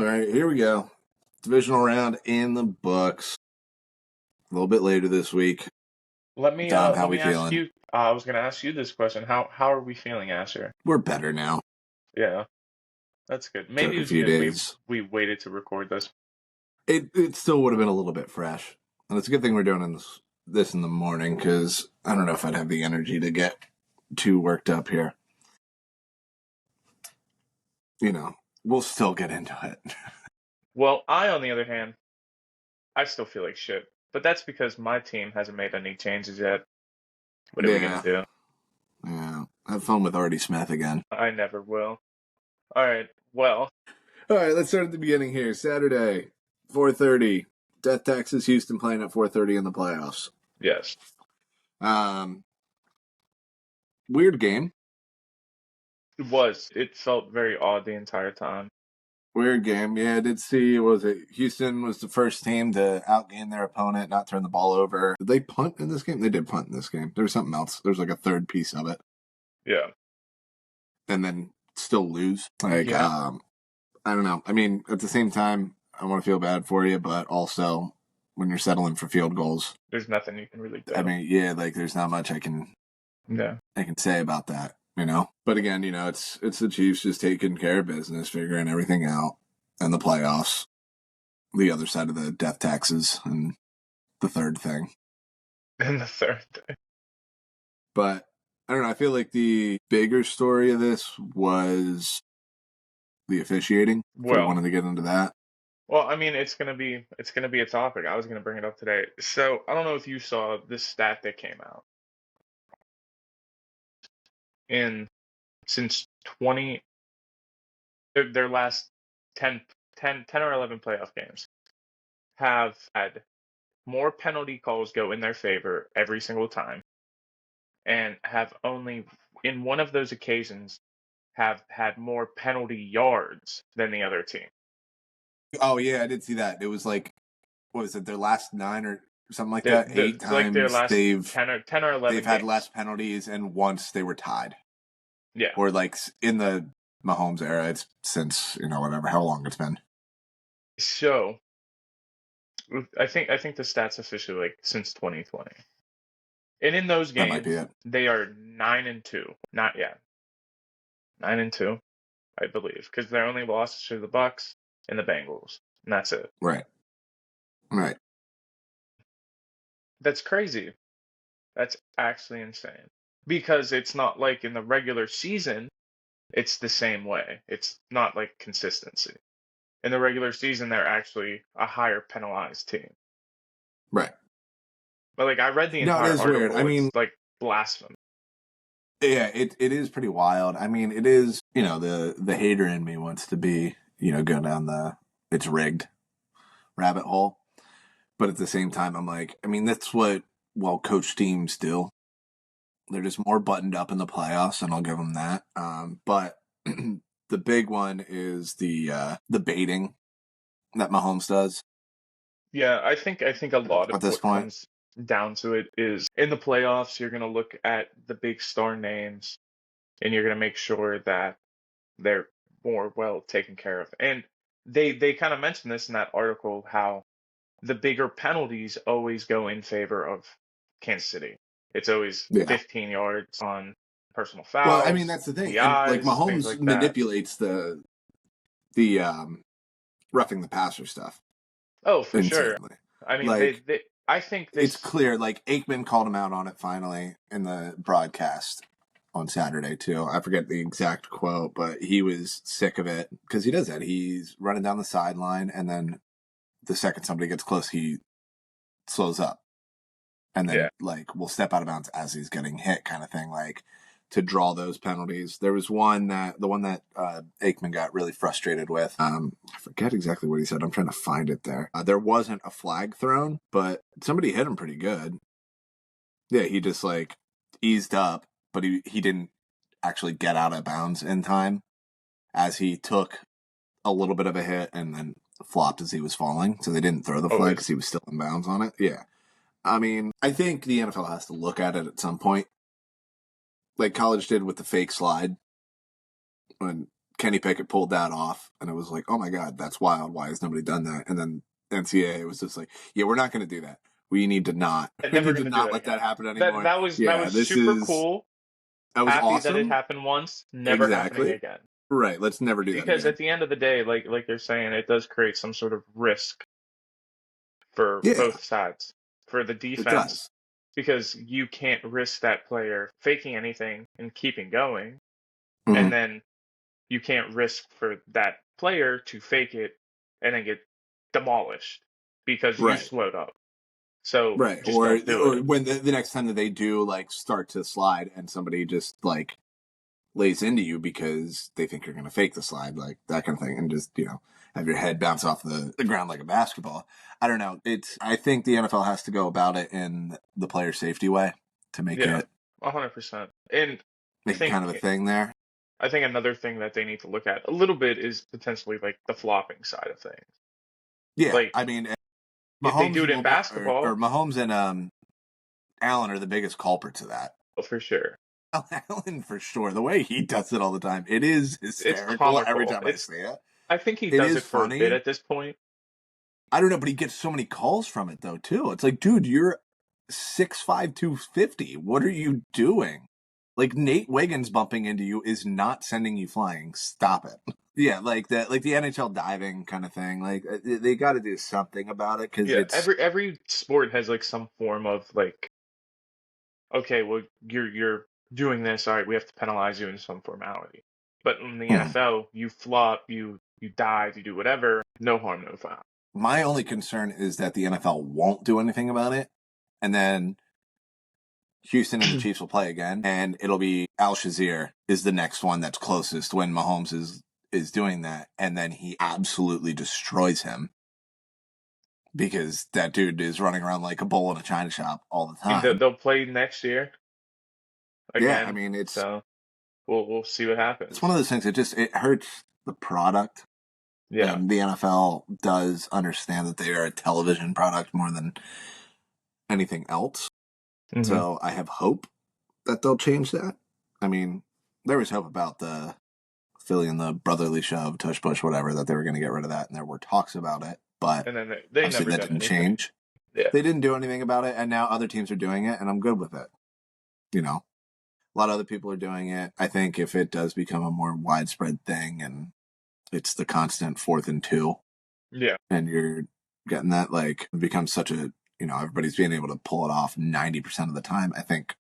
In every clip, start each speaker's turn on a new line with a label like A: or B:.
A: right, here we go. Divisional round in the books. A little bit later this week.
B: Let me
A: Dom, how
B: let
A: we
B: me ask
A: feeling?
B: you. I was gonna ask you this question. How are we feeling, Asher?
A: We're better now.
B: Yeah, that's good.
A: Took
B: Maybe it
A: a
B: was
A: few
B: good we
A: days.
B: we waited to record this.
A: It still would have been a little bit fresh, and it's a good thing we're doing this in the morning because I don't know if I'd have the energy to get too worked up here. We'll still get into it.
B: Well, on the other hand, I still feel like shit. But that's because my team hasn't made any changes yet. What are we gonna
A: Yeah,
B: do?
A: yeah. Have fun with Artie Smith again.
B: I never will. All right. Well,
A: All right, let's start at the beginning here. Saturday, 4:30. Death Texas Houston playing at 4:30 in the playoffs.
B: yes.
A: Um, Weird game.
B: It was. It felt very odd the entire time.
A: Weird game. Yeah, I did see, Houston was the first team to outgain their opponent, not turn the ball over. Did they punt in this game? They did punt in this game. There was something else. There was like a third piece of it.
B: Yeah.
A: And then still lose.
B: Yeah.
A: I don't know. I mean, at the same time, I want to feel bad for you, but also when you're settling for field goals,
B: There's nothing you can really
A: I
B: do.
A: mean, yeah, like there's not much
B: Yeah.
A: I can say about that, But again, it's the Chiefs just taking care of business, figuring everything out, and the playoffs, the other side of the death taxes, and the third thing.
B: And the third thing.
A: But I don't know. I feel like the bigger story of this was the officiating. If we
B: Well,
A: wanted to get into that,
B: I mean, it's gonna be a topic. I was gonna bring it up today. So I don't know if you saw this stat that came out in since 20 their last 10 or 11 playoff games have had more penalty calls go in their favor every single time, and have only in one of those occasions have had more penalty yards than the other team.
A: oh yeah, I did see that. It was like, what was it? Their last 9 or something like that. Eight
B: Like their
A: times
B: last 10 or 11
A: they've had
B: games.
A: less penalties, and once they were tied.
B: Yeah.
A: Or like in the Mahomes era, it's since whatever how long it's been.
B: So I think the stats officially like since 2020. And in those
A: That might be
B: games,
A: it.
B: they are 9-2. Not yet. 9-2, I believe, because their only losses to the Bucks and the Bengals, and that's it.
A: Right. Right.
B: That's crazy. That's actually insane. Because it's not like in the regular season, it's the same way. It's not like consistency. In the regular season, they're actually a higher penalized team.
A: Right.
B: But like I read the
A: No, it
B: entire
A: is weird. I
B: article,
A: mean,
B: it's like blasphemy.
A: yeah, it is pretty wild. I mean, it is, the hater in me wants to be, go down the it's rigged rabbit hole. But at the same time, I'm like, I mean, that's what well-coached teams do. They're just more buttoned up in the playoffs, and I'll give them that. But the big one is the baiting that Mahomes does
B: Yeah, I think a lot
A: at
B: of
A: this
B: what
A: point.
B: comes down to it is in the playoffs, you're gonna look at the big star names and you're gonna make sure that they're more well taken care of. And they kind of mentioned this in that article how the bigger penalties always go in favor of Kansas City. It's always
A: Yeah.
B: 15 yards on personal
A: Well, I mean,
B: fouls,
A: that's the thing. And like
B: PIs, things
A: Mahomes
B: like that.
A: manipulates the roughing the passer stuff
B: Oh, for sure.
A: insanely.
B: I mean,
A: Like
B: I think
A: it's
B: this.
A: clear. Like Aikman called him out on it finally in the broadcast on Saturday too. I forget the exact quote, but he was sick of it because he does that. He's running down the sideline, and then the second somebody gets close, he slows up, and
B: Yeah.
A: then like will step out of bounds as he's getting hit, kind of thing. Like to draw those penalties. There was the one that Aikman got really frustrated with. I forget exactly what he said. I'm trying to find it there. There wasn't a flag thrown, but somebody hit him pretty good. Yeah, he just like eased up, but he didn't actually get out of bounds in time as he took a little bit of a hit and then flopped as he was falling. So they didn't throw the flag because he was still in bounds on it. Yeah. I mean, I think the NFL has to look at it at some point, like college did with the fake slide when Kenny Pickett pulled that off, and it was like, oh my god, that's wild. Why has nobody done that? And then NCAA was just like, yeah, we're not going to do that. We need to not.
B: I'm
A: We
B: never
A: need to
B: gonna do
A: not
B: that
A: let that
B: again.
A: happen
B: That
A: anymore.
B: that was that
A: Yeah,
B: was super cool.
A: that was
B: Happy that it
A: awesome.
B: happened once, never happening
A: Exactly.
B: again.
A: Right. Let's never do that
B: Because
A: again.
B: at the end of the day, like you're saying, it does create some sort of risk for
A: Yeah,
B: both sides. For the
A: it
B: defense,
A: does.
B: because you can't risk that player faking anything and keeping going,
A: Hmm.
B: and then you can't risk for that player to fake it and then get demolished because you
A: Right.
B: slowed up. So
A: Right.
B: just don't do
A: Or
B: it.
A: when the next time that they do like start to slide and somebody just like lays into you because they think you're going to fake the slide, like that kind of thing, and just, have your head bounce off the ground like a basketball. I don't know. I think the NFL has to go about it in the player safety way to
B: Yeah, 100%. And I
A: make it kind of a
B: think
A: thing there.
B: I think another thing that they need to look at a little bit is potentially like the flopping side of things.
A: Yeah.
B: Like
A: I mean,
B: if they
A: Mahomes
B: do it
A: and
B: in
A: or
B: basketball,
A: Mahomes and Allen are the biggest culprits of that.
B: oh, for sure.
A: Allen for sure. The way he does it all the time, it is
B: It's
A: hysterical every
B: comical.
A: time I see it.
B: I think he
A: It
B: does
A: is
B: it for a bit
A: funny.
B: at this point.
A: I don't know, but he gets so many calls from it though too. It's like, dude, you're 6'5", 250. What are you doing? Like Nate Wiggins bumping into you is not sending you flying. Stop it. Yeah, like the NHL diving kind of thing. Like they got to do something about it because
B: Yeah,
A: it's
B: every sport has like some form of like, okay, well you're doing this, all right, we have to penalize you in some formality. But in the
A: hmm.
B: NFL, you flop, you dive, you do whatever, no harm, no foul.
A: My only concern is that the NFL won't do anything about it, and then Houston and the Chiefs will play again, and it'll be Al Shazier is the next one that's closest when Mahomes is doing that, and then he absolutely destroys him because that dude is running around like a bull in a china shop all the
B: I mean,
A: time.
B: they'll play next year
A: Yeah, I
B: again,
A: mean
B: so we'll see what
A: it's one of
B: happens.
A: those things that just it hurts the product,
B: Yeah.
A: and the NFL does understand that they are a television product more than anything else.
B: Hmm.
A: So I have hope that they'll change that. I mean, there was hope about the Philly and the brotherly shove, tush push, whatever, that they were going to get rid of that, and there were talks about it, but
B: And then they
A: obviously
B: never
A: that
B: done
A: didn't
B: anything.
A: change.
B: Yeah.
A: They didn't do anything about it, and now other teams are doing it, and I'm good with it. A lot of other people are doing it. I think if it does become a more widespread thing, and it's the constant 4th and 2,
B: Yeah.
A: and you're getting that, like, it becomes such a, everybody's being able to pull it off 90% of the time. I think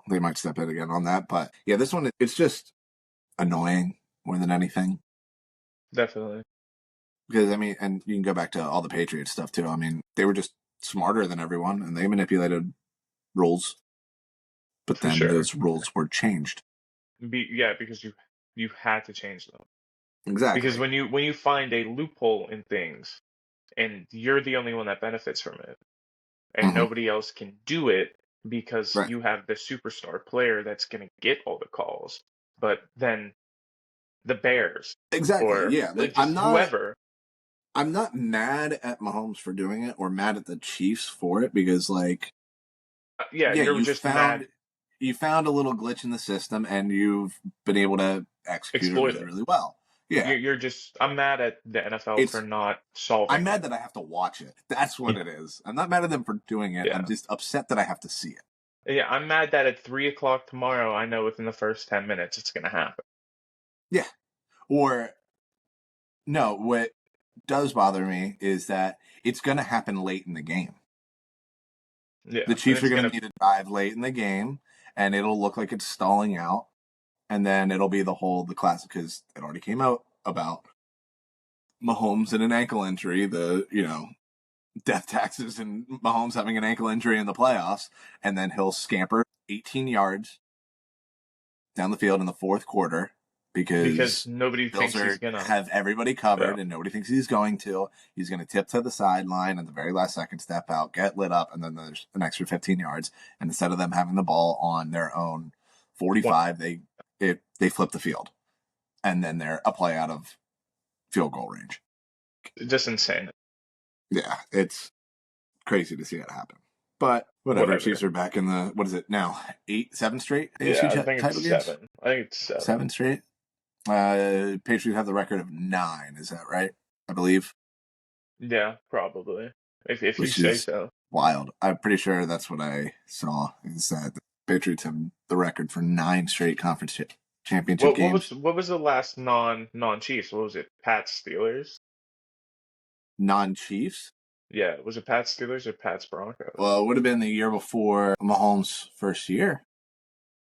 A: they might step in again on that, but yeah, this one, it's just annoying more than anything.
B: Definitely.
A: Because I mean, and you can go back to all the Patriots stuff too. I mean, they were just smarter than everyone, and they manipulated rules. But
B: For
A: then
B: sure.
A: those rules were changed.
B: Yeah, because you had to change them. Because
A: Exactly.
B: when you find a loophole in things and you're the only one that benefits from it and
A: Hmm.
B: nobody else can do it because
A: Right.
B: you have the superstar player that's going to get all the calls, but then the Bears
A: Exactly.
B: or
A: Yeah. Like
B: just whoever,
A: I'm not mad at Mahomes for doing it or mad at the Chiefs for it because like
B: yeah,
A: yeah,
B: you're just mad
A: you found a little glitch in the system and you've been able to execute it
B: exploit
A: really
B: it.
A: really well. Yeah.
B: You're just I'm mad at the NFL for
A: It's
B: not
A: I'm
B: solving
A: mad
B: it.
A: that I have to watch it. That's what
B: Yeah.
A: it is. I'm not mad at them for doing it. I'm
B: Yeah.
A: just upset that I have to see it.
B: Yeah, I'm mad that at 3 o'clock tomorrow, I know within the first 10 minutes it's gonna happen.
A: Yeah. Or no, what does bother me is that it's going to happen late in the game. The
B: Yeah, and
A: Chiefs are
B: it's
A: going
B: gonna
A: to need to dive late in the game, and it'll look like it's stalling out, and then it'll be the classic because it already came out about Mahomes and an ankle injury, the death taxes and Mahomes having an ankle injury in the playoffs, and then he'll scamper 18 yards down the field in the fourth quarter
B: because
A: because
B: nobody
A: Bills
B: thinks he's
A: are
B: gonna.
A: have everybody
B: Yeah,
A: covered and nobody thinks he's going to. He's going to tip to the sideline at the very last second, step out, get lit up, and then there's an extra 15 yards. And instead of them having the ball on their own
B: one,
A: 45, they flip the field, and then they're a play out of field goal range.
B: just insane.
A: Yeah, it's crazy to see it happen. But whatever,
B: Whatever.
A: Chiefs are back in the what is it now? 7 straight AFC
B: Yeah, I think it's
A: title games.
B: 7. I think it's 7.
A: 7 straight. Patriots have the record of 9. Is that right? I believe,
B: Yeah, probably. If you
A: which
B: say
A: is
B: so.
A: wild. I'm pretty sure that's what I saw. Is that the Patriots have the record for 9 straight conference championship
B: What
A: games.
B: was the last non Chiefs? What was it? Pats Steelers?
A: Non-Chiefs.
B: Yeah, was it Pats Steelers or Pats Broncos?
A: Well, it would have been the year before Mahomes' first year.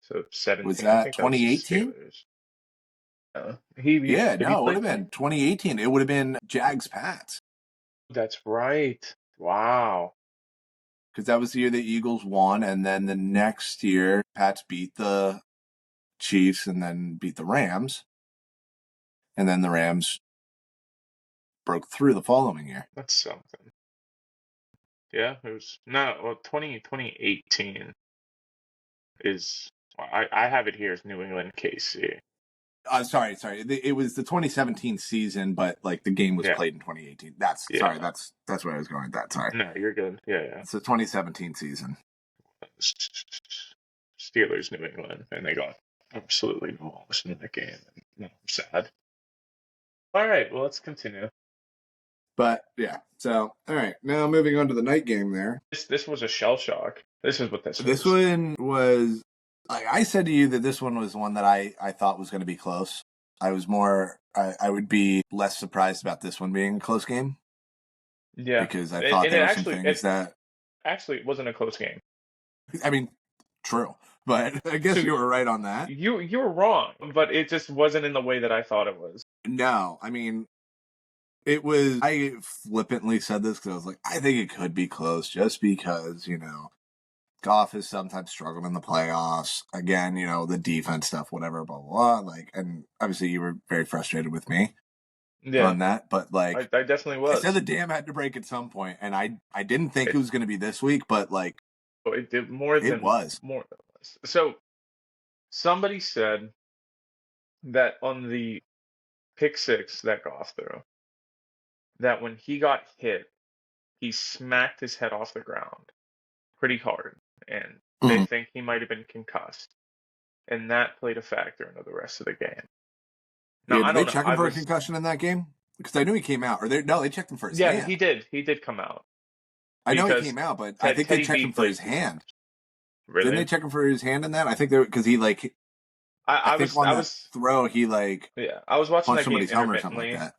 B: So
A: Was
B: 17. I
A: that
B: think that was the
A: 2018?
B: Steelers. He
A: Yeah,
B: did he
A: no, it would
B: play
A: have
B: 20?
A: been 2018. It would have been Jags Pats
B: That's right. Wow.
A: because that was the year the Eagles won, and then the next year Pats beat the Chiefs and then beat the Rams, and then the Rams broke through the following year.
B: That's something. Yeah, it was no, well 2018 is I have it here as New England KC.
A: Sorry. It was the 2017 season, but like the game was
B: Yeah,
A: played in 2018. That's sorry.
B: yeah.
A: That's where I was going with that. Sorry.
B: No, you're good. Yeah, yeah.
A: It's the 2017 season.
B: Steelers, New England, and they got absolutely demolished in that game. No, I'm sad. All right, well, let's continue.
A: But yeah. So all right. Now moving on to the night game there.
B: This was a shell shock. This is what this
A: This
B: was.
A: one was like I said to you that this one was one that I thought was going to be close. I was more I would be less surprised about this one being a close game
B: Yeah,
A: because I
B: and
A: thought
B: it
A: there were some
B: actually
A: things that
B: it wasn't a close game.
A: I mean true, but I guess
B: So
A: you were right on that.
B: you were wrong, but it just wasn't in the way that I thought it was.
A: No, I mean it was. I flippantly said this because I was like, I think it could be close just because Goff has sometimes struggled in the playoffs. Again, the defense stuff, whatever, blah, blah, blah. Like, and obviously you were very frustrated with me
B: Yeah,
A: on that, but like,
B: I definitely
A: I said
B: was.
A: the dam had to break at some point, and I didn't think it
B: It,
A: was going to be this week, but like,
B: it did
A: it was.
B: more than was. So somebody said that on the pick six that Goff threw, that when he got hit, he smacked his head off the ground pretty hard, and they
A: Mhm.
B: think he might have been concussed, and that played a factor into the rest of the game. Now
A: Yeah,
B: I
A: did they
B: don't know.
A: check him
B: I
A: for a
B: was
A: concussion in that game? Because I knew he came out, or no, they checked him for his
B: Yeah,
A: hand.
B: he did. He did come out
A: I know he
B: because
A: came out, but I think they
B: Teddy
A: checked
B: B
A: him for
B: played
A: his
B: 2 games.
A: hand. Didn't they
B: Really?
A: check him for his hand in that? I think they because he like I think on
B: I
A: that
B: was
A: throw he like
B: yeah. I was watching
A: punched
B: that game
A: somebody's helmet or something like
B: intermittently.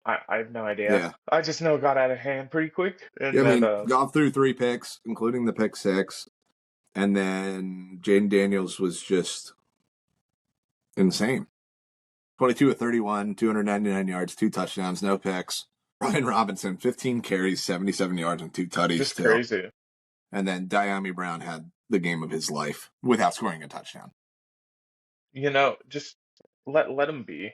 A: that.
B: I have no idea.
A: Yeah.
B: I just know it got out of hand pretty quick,
A: Yeah,
B: and
A: I
B: that
A: mean, Goff threw 3 picks, including the pick six, and then Jaden Daniels was just insane. 22 of 31, 299 yards, 2 touchdowns, no picks. Ryan Robinson, 15 carries, 77 yards, and 2 tutties
B: just
A: too.
B: crazy.
A: And then Diami Brown had the game of his life without scoring a touchdown.
B: Just let him be.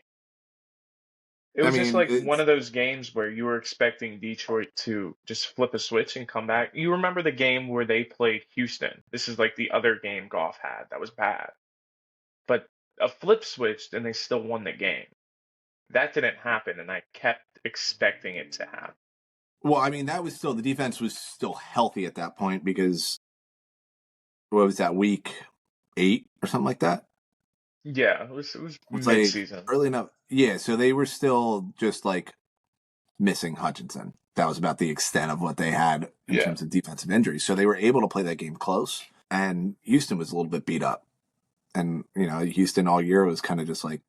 B: It
A: I
B: was just
A: mean,
B: like one of those games where you were expecting Detroit to just flip a switch and come back. You remember the game where they played Houston? This is like the other game Goff had that was bad, but a flip switched and they still won the game. That didn't happen, and I kept expecting it to happen.
A: well, I mean, that was still, the defense was still healthy at that point because, what was that, week 8 or something like that?
B: Yeah, it was
A: It's like
B: mid-season.
A: early enough. Yeah, so they were still just like missing Hutchinson. That was about the extent of what they had in
B: Yeah,
A: terms of defensive injuries. So they were able to play that game close. And Houston was a little bit beat up. And, Houston all year was kind of just like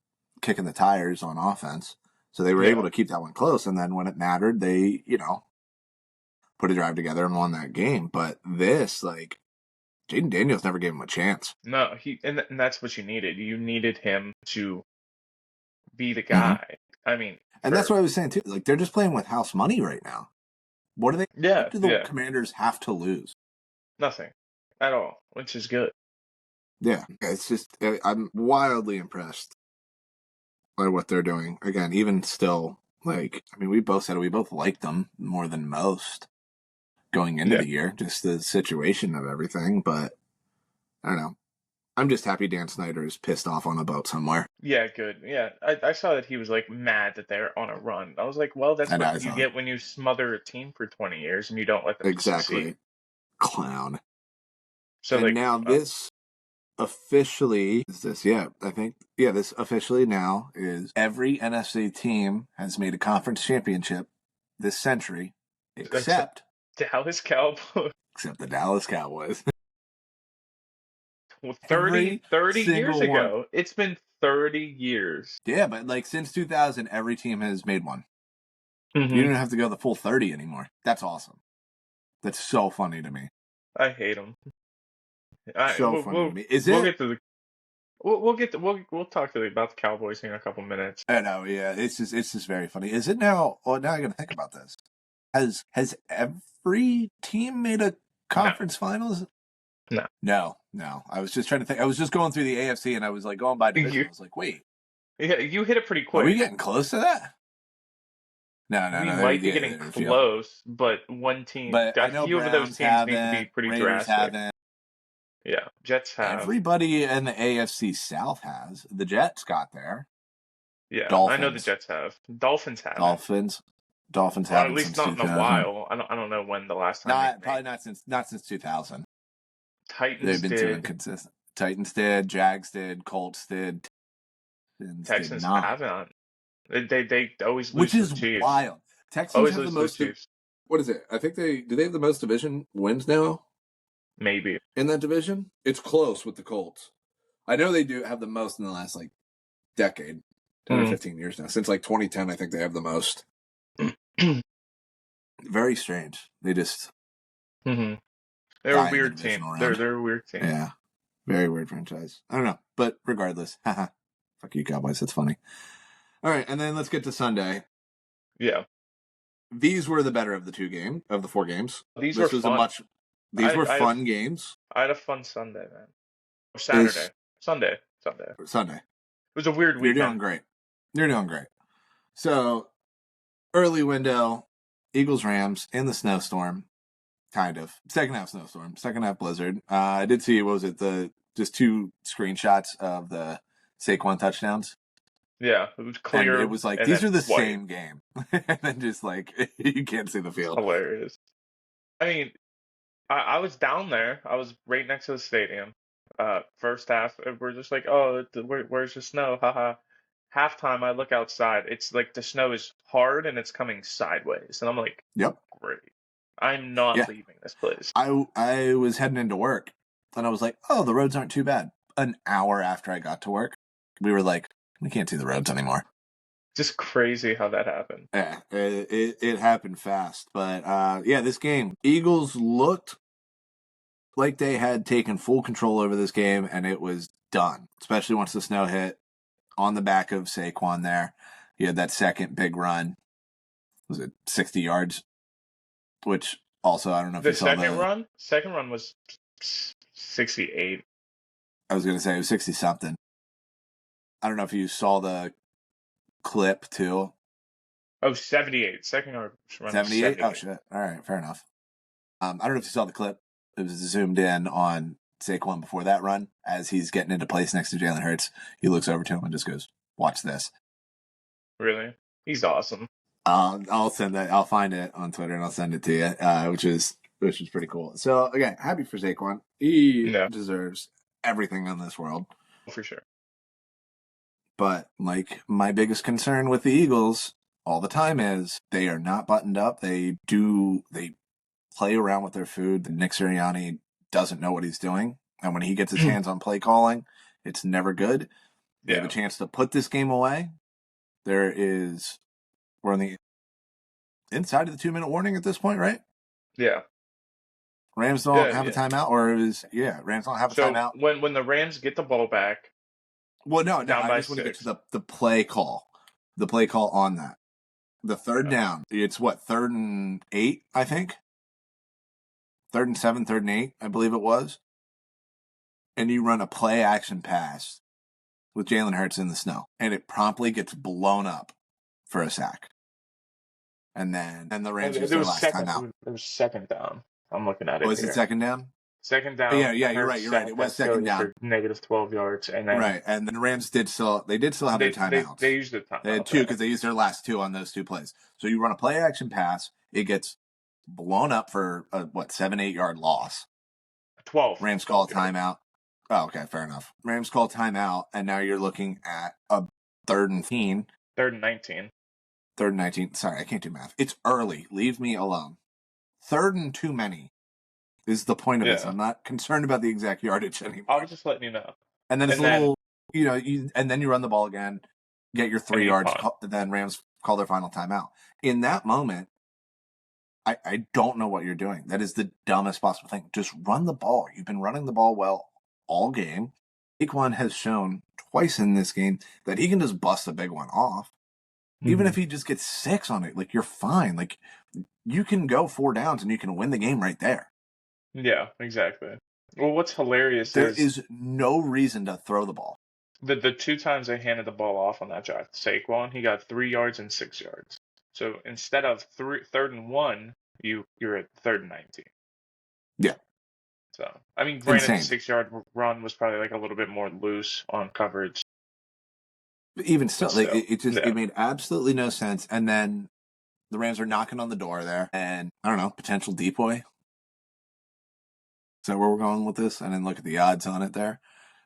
A: kicking the tires on offense. So they were able
B: yeah.
A: to keep that one close. And then when it mattered, they, put a drive together and won that game. But this, like, Jaden Daniels never gave him a chance.
B: No, and that's what you needed. You needed him to be the
A: Mm-hmm.
B: guy. I mean,
A: And that's
B: for
A: what I was saying, too. Like, they're just playing with house money right now. What
B: yeah,
A: do the
B: yeah,
A: Commanders have to lose?
B: nothing at all, which is good.
A: Yeah, it's just I'm wildly impressed by what they're doing. Again, even still, like I mean, we both said we both liked them more than most going into
B: Yeah,
A: the year, just the situation of everything. But I don't know. I'm just happy Dan Snyder is pissed off on a boat somewhere.
B: yeah, good. Yeah, I saw that he was like mad that they're on a run. I was like, well, that's
A: And
B: what
A: I
B: you
A: thought
B: get when you smother a team for 20 years and you don't let them succeed.
A: exactly clown.
B: So
A: And
B: like,
A: now this officially is this. Yeah, I think. Yeah, this officially now is every NFC team has made a conference championship this century,
B: Except
A: except
B: Dallas Cowboys.
A: except the Dallas Cowboys.
B: 30,
A: Every
B: 30 years
A: single one.
B: ago. It's been 30 years.
A: Yeah, but like since 2000, every team has made one. You
B: Hmm
A: don't have to go the full 30 anymore. That's awesome. That's so funny to me.
B: I hate them. All right,
A: So funny to me. Is
B: we'll
A: it?
B: get to the we'll get to, we'll talk to about the Cowboys in a couple minutes.
A: I know. Yeah, it's just very funny. Is it now? Well, now I got to think about this. Has every team made a
B: No,
A: conference finals?
B: no.
A: No. I was just trying to think. I was just going through the AFC and I was like going by division.
B: You
A: I was like, wait,
B: yeah, you hit it pretty
A: are we
B: quick.
A: getting close to that?
B: We
A: There,
B: might be
A: yeah,
B: getting
A: there are a few.
B: close, but one team,
A: But I
B: a
A: know
B: few of those
A: Browns
B: teams need to be
A: haven't,
B: pretty
A: Raiders
B: drastic.
A: haven't.
B: Yeah, Jets have.
A: Everybody in the AFC South has. The Jets got there.
B: Yeah, I know the
A: Dolphins,
B: Jets have. Dolphins haven't,
A: Dolphins, Dolphins
B: or at
A: haven't
B: least
A: since
B: not in a
A: 2000.
B: while. I don't know when the last time they
A: Not
B: made.
A: probably not since 2000. They've
B: Titans
A: been too
B: did.
A: inconsistent. Titans did, Jags did, Colts did, Texans did
B: Texans
A: not.
B: haven't. They always
A: Which
B: lose to the
A: is
B: Chiefs.
A: wild. Texans
B: Always
A: have the
B: lose to the
A: most.
B: Chiefs.
A: What is it? I think they have the most division wins now
B: Maybe.
A: in that division. It's close with the Colts. I know they do have the most in the last like decade, 10 or
B: Mm.
A: 15 years now. Since like 2010, I think they have the most. Very strange. They just
B: hmm They're a
A: die in the
B: weird team.
A: divisional round.
B: They're a weird team.
A: Yeah. Very weird franchise. I don't know. But regardless, haha. Fuck you, Cowboys. That's funny. All right, and then let's get to Sunday.
B: Yeah.
A: These were the better of the 4 games.
B: These
A: This
B: were
A: was
B: fun.
A: these were
B: I
A: fun games.
B: I had a fun Sunday, man. Or
A: Is
B: Saturday. Sunday. Sunday. It
A: Sunday.
B: was a weird
A: You're doing
B: weekend.
A: great. You're doing great. So, early window, Eagles Rams in the snowstorm. Kind of. Second half snowstorm, second half blizzard. I did see, what was it, just 2 screenshots of the Saquon touchdowns.
B: Yeah, it was
A: And
B: clear
A: it was like,
B: and
A: these
B: then
A: are the
B: white.
A: same game. And then just like, you can't see the field.
B: Hilarious. I mean, I was down there. I was right next to the stadium. First half, we're just like, oh, where's the snow? Haha. Halftime, I look outside. It's like the snow is hard and it's coming sideways, and I'm like,
A: Yep.
B: great. I'm not
A: Yeah.
B: leaving this place.
A: I was heading into work and I was like, oh, the roads aren't too bad. An hour after I got to work, we were like, we can't see the roads anymore.
B: Just crazy how that happened.
A: Yeah, it happened fast. But yeah, this game, Eagles looked like they had taken full control over this game and it was done, especially once the snow hit on the back of Saquon there. He had that second big run. Was it 60 yards? Which also, I don't know if
B: The
A: you saw
B: second run was 68.
A: I was going to say it was 60 something. I don't know if you saw the clip too.
B: Oh, 78. Second run was
A: 78?
B: 78.
A: Oh, shit. All right, fair enough. I don't know if you saw the clip. It was zoomed in on Saquon before that run as he's getting into place next to Jalen Hurts. He looks over to him and just goes, watch this.
B: Really? He's awesome.
A: I'll send that. I'll find it on Twitter and I'll send it to you, which is pretty cool. So again, happy for Saquon. He deserves everything in this world.
B: For sure.
A: But like my biggest concern with the Eagles all the time is they are not buttoned up. They play around with their food. Nick Sirianni doesn't know what he's doing. And when he gets his hands on play calling, it's never good. They have a chance to put this game away. We're on the inside of the 2-minute warning at this point, right?
B: Yeah.
A: Rams don't have a timeout, Rams don't have a timeout.
B: When the Rams get the ball back.
A: Well, no, I just want to get to the play call. The play call on that. The third down. It's what, 3rd and 8, I think? 3rd and 7, 3rd and 8, I believe it was. And you run a play action pass with Jalen Hurts in the snow. And it promptly gets blown up for a sack. And the Rams use their last timeout.
B: It was second down. I'm looking at it.
A: Was it second down?
B: Second down.
A: Yeah, you're right. It was second down.
B: Negative 12 yards. And then,
A: right. And then the Rams did still have their timeouts.
B: They used the timeout.
A: They had 2 because they used their last 2 on those 2 plays. So you run a play action pass. It gets blown up for a 7-8 yard loss.
B: 12.
A: Rams call a timeout. Oh, okay, fair enough. Rams call timeout, and now you're looking at a 3rd and 19.
B: 3rd and 19.
A: 3rd and 19. Sorry, I can't do math. It's early. Leave me alone. 3rd and too many is the point of this.
B: Yeah.
A: I'm not concerned about the exact yardage
B: I
A: anymore.
B: was just letting you know.
A: And then it's a
B: And then
A: little, and then you run the ball again, get your 3 yards,
B: punt.
A: then Rams call their final timeout. In that moment, I don't know what you're doing. That is the dumbest possible thing. Just run the ball. You've been running the ball well all game. Saquon has shown twice in this game that he can just bust a big one off. Even if he just gets 6 on it, like, you're fine. Like, you can go 4 downs and you can win the game right there.
B: Yeah, exactly. Well, what's hilarious
A: There
B: is
A: is no reason to throw the ball.
B: the 2 times they handed the ball off on that drive to Saquon, he got 3 yards and 6 yards. So instead of 3rd and 1, you're at 3rd and 19.
A: Yeah.
B: So I mean, granted, the
A: Insane.
B: 6-yard run was probably like a little bit more loose on coverage.
A: But even still,
B: But
A: like,
B: still,
A: it made absolutely no sense. And then the Rams are knocking on the door there, and I don't know, potential decoy. Is that where we're going with this? I didn't look at the odds on it there,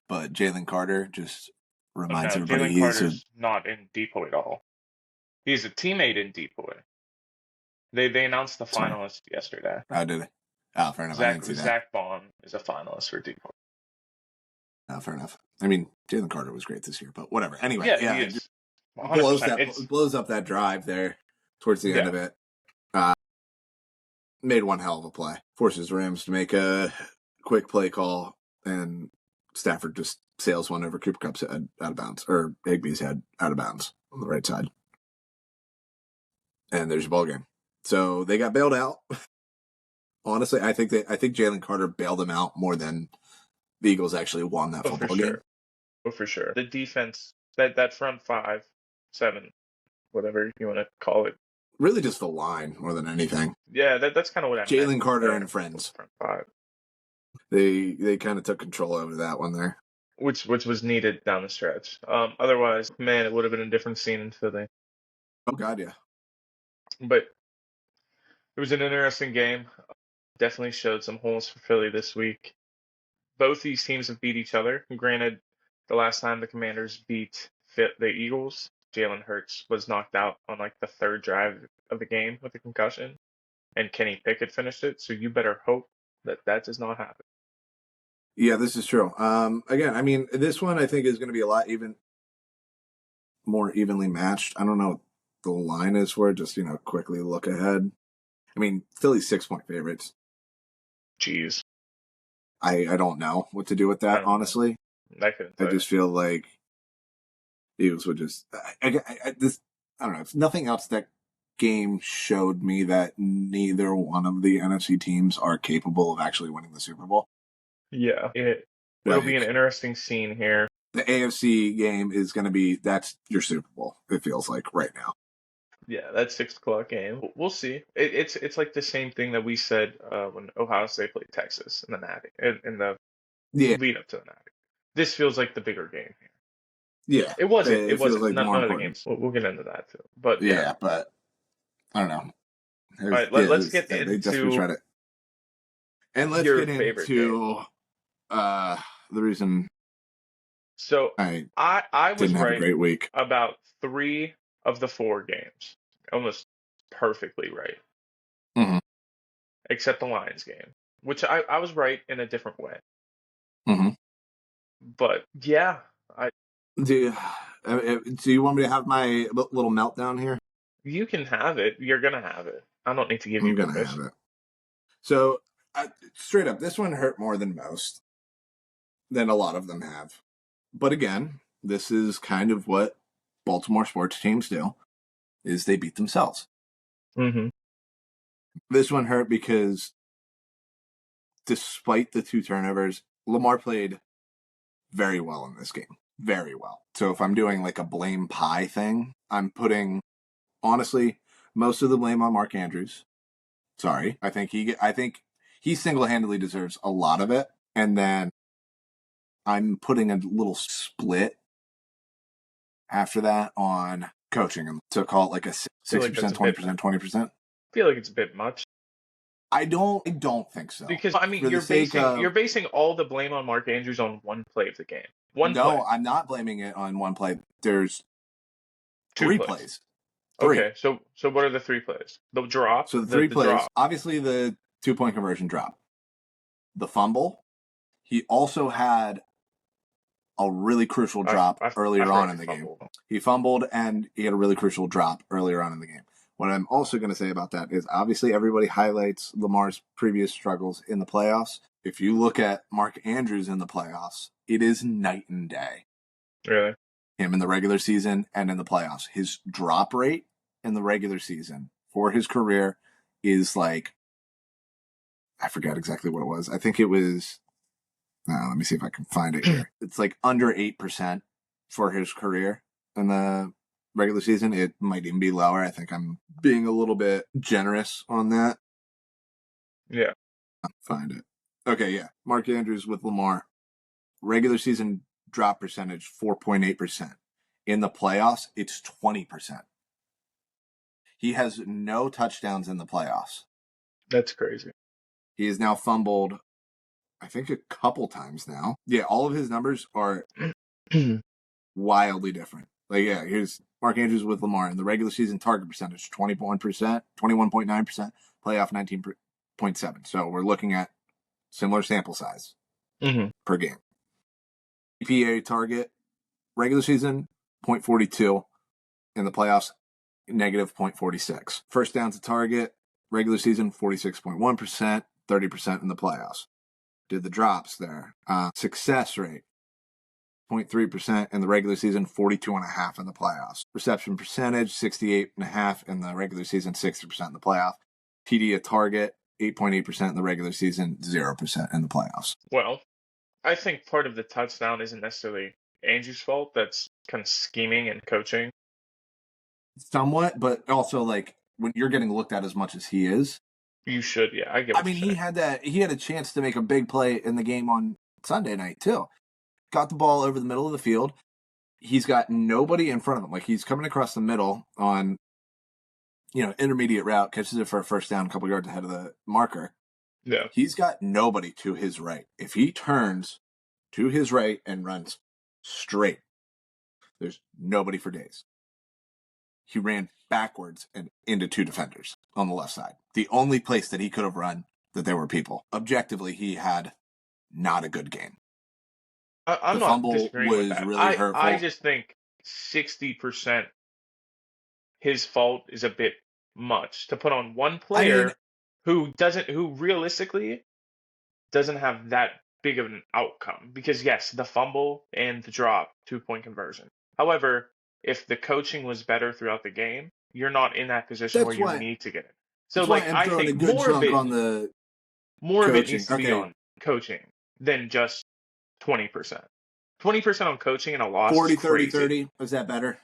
A: but Jalen Carter just reminds
B: no,
A: everybody
B: Jalen
A: he's a.
B: Carter's not in decoy at all. He's a teammate in decoy. They announced the
A: Sorry,
B: finalist yesterday.
A: how did it? Oh, fair enough. I didn't see that.
B: Zach Bond is a finalist for decoy.
A: Oh, fair enough. I mean, Jalen Carter was great this year, but whatever. Anyway,
B: Yeah,
A: yeah,
B: he
A: it
B: is. 100%.
A: blows up that drive there towards the end of it. Made one hell of a play. Forces Rams to make a quick play call, and Stafford just sails one over Cooper Kupp's head out of bounds, or Higbee's head out of bounds on the right side. And there's your ball game. So they got bailed out. Honestly, I think Jalen Carter bailed them out more than the Eagles actually won that football game.
B: Oh, for sure. The defense, that front 5, 7, whatever you want to call it.
A: Really just the line more than anything.
B: Yeah, that's kind of what I meant.
A: Jalen Carter and friends.
B: Front 5.
A: They kind of took control over that one there.
B: Which was needed down the stretch. Otherwise, man, it would have been a different scene in Philly.
A: Oh, God, yeah.
B: But it was an interesting game. Definitely showed some holes for Philly this week. Both these teams have beat each other. Granted, the last time the Commanders beat the Eagles, Jalen Hurts was knocked out on like the 3rd drive of the game with a concussion, and Kenny Pickett finished it. So you better hope that does not happen.
A: Yeah, this is true. Again, I mean, this one I think is going to be a lot more evenly matched. I don't know what the line is for it. Just, quickly look ahead. I mean, Philly's 6-point favorites.
B: Jeez.
A: I don't know what to do with that, honestly.
B: I
A: just feel like Eagles would just. I don't know. If nothing else, that game showed me that neither one of the NFC teams are capable of actually winning the Super Bowl.
B: Yeah, it'll be an interesting scene here.
A: The AFC game is going to be, that's your Super Bowl, it feels like right now.
B: Yeah, that 6 o'clock game. We'll see. It's like the same thing that we said when Ohio State played Texas in the Natty, in the lead up to the Natty. This feels like the bigger game here.
A: Yeah,
B: it wasn't. It wasn't.
A: Like
B: none of the games. We'll get into that too. But
A: yeah, but I don't know.
B: All right, let's get into
A: they definitely tried it. And let's
B: your
A: get
B: favorite
A: into the reason.
B: So I was
A: didn't have
B: right
A: a great week
B: about 3 of the 4 games, almost perfectly right, except the Lions game, which I was right in a different way. But yeah,
A: do you want me to have my little meltdown here?
B: You can have it. You're gonna have it. I don't need to give you permission. I'm gonna have it.
A: So straight up, this one hurt more than most, than a lot of them have. But again, this is kind of what Baltimore sports teams do, is they beat themselves. This one hurt because despite the 2 turnovers, Lamar played very well in this game. Very well. So if I'm doing like a blame pie thing, I'm putting, honestly, most of the blame on Mark Andrews. Sorry. I think he single-handedly deserves a lot of it. And then I'm putting a little split after that on coaching him. So call it like a 60%, 20%, 20%.
B: I feel like it's a bit much.
A: I don't think so.
B: Because I mean,
A: For the sake
B: you're
A: of
B: basing all the blame on Mark Andrews on one play of the game. One play,
A: no, I'm not blaming it on one play. There's
B: two
A: three
B: plays.
A: plays. Three.
B: Okay, so what are the three plays? The drop,
A: So the three
B: the
A: plays,
B: drop.
A: obviously the 2-point conversion drop, the fumble. He also had a really crucial drop
B: I
A: earlier on
B: forgot
A: in
B: he
A: the game.
B: fumbled.
A: He fumbled and he had a really crucial drop earlier on in the game. What I'm also going to say about that is obviously everybody highlights Lamar's previous struggles in the playoffs. If you look at Mark Andrews in the playoffs, it is night and day.
B: Really?
A: Him in the regular season and in the playoffs. His drop rate in the regular season for his career is like, I forget exactly what it was. I think it was, let me see if I can find it here. It's like under 8% for his career in the regular season. It might even be lower. I think I'm being a little bit generous on that.
B: Yeah.
A: Find it. Okay, yeah. Mark Andrews with Lamar. Regular season drop percentage 4.8%. In the playoffs, it's 20%. He has no touchdowns in the playoffs.
B: That's crazy.
A: He has now fumbled, I think, a couple times now. Yeah, all of his numbers are wildly different. Like, yeah, here's Mark Andrews with Lamar. In the regular season target percentage, 21%, 21.9%, playoff 19.7%. So we're looking at similar sample size per game. EPA target, regular season, 0.42. In the playoffs, negative 0.46. First down to target, regular season, 46.1%, 30% in the playoffs. Did the drops there. Success rate, 0.3% in the regular season, 42.5% in the playoffs. Reception percentage, 68.5% in the regular season, 60% in the playoff. TD at target, 8.8% in the regular season, 0% in the playoffs.
B: Well, I think part of the touchdown isn't necessarily Andrew's fault. That's kind of scheming and coaching.
A: Somewhat, but also like when you're getting looked at as much as he is.
B: You should, yeah. I get
A: I
B: what
A: mean,
B: you're saying.
A: he had a chance to make a big play in the game on Sunday night too. Got the ball over the middle of the field. He's got nobody in front of him. Like he's coming across the middle on, intermediate route, catches it for a first down, a couple yards ahead of the marker.
B: Yeah.
A: He's got nobody to his right. If he turns to his right and runs straight, there's nobody for days. He ran backwards and into two defenders on the left side. The only place that he could have run that there were people. Objectively, he had not a good game.
B: I'm
A: The
B: not
A: fumble
B: disagreeing with
A: was
B: that.
A: really
B: I
A: hurtful.
B: just think 60% his fault is a bit much to put on one
A: I mean,
B: player who realistically doesn't have that big of an outcome. Because yes, the fumble and the drop, 2-point conversion. However, if the coaching was better throughout the game, you're not in that position where
A: that's
B: you
A: why
B: need to get it. So
A: that's why
B: like
A: I'm
B: I
A: throwing a
B: think
A: good chunk on the
B: more of it
A: coaching.
B: needs to be
A: Okay,
B: on coaching than just 20%. 20% on coaching and a loss is
A: 40, 30,
B: crazy.
A: 30. Was that better?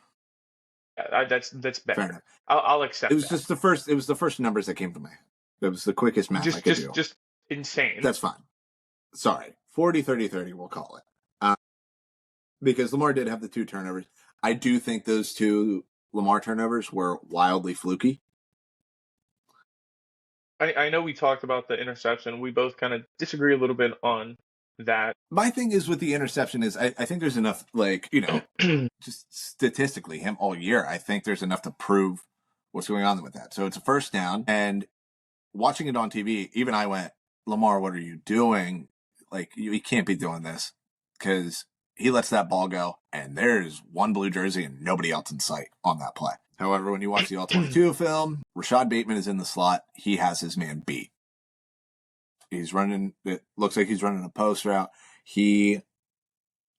B: That's
A: Fair
B: better.
A: enough.
B: I'll
A: It
B: accept
A: was
B: that.
A: just the first. It was the first numbers that came to me. It was the quickest math I
B: Just
A: could
B: just
A: do.
B: just insane.
A: That's fine. Sorry, 40, 30, 30. We'll call it because Lamar did have the two turnovers. I do think those two Lamar turnovers were wildly fluky.
B: I know we talked about the interception. We both kind of disagree a little bit on that.
A: My thing is with the interception is I think there's enough just statistically him all year. I think there's enough to prove what's going on with that. So it's a first down, and watching it on TV, even I went, Lamar, what are you doing? Like you can't be doing this because he lets that ball go, and there's one blue jersey and nobody else in sight on that play. However, when you watch the All-22 film, Rashad Bateman is in the slot. He has his man beat. He's running. It looks like he's running a post route. He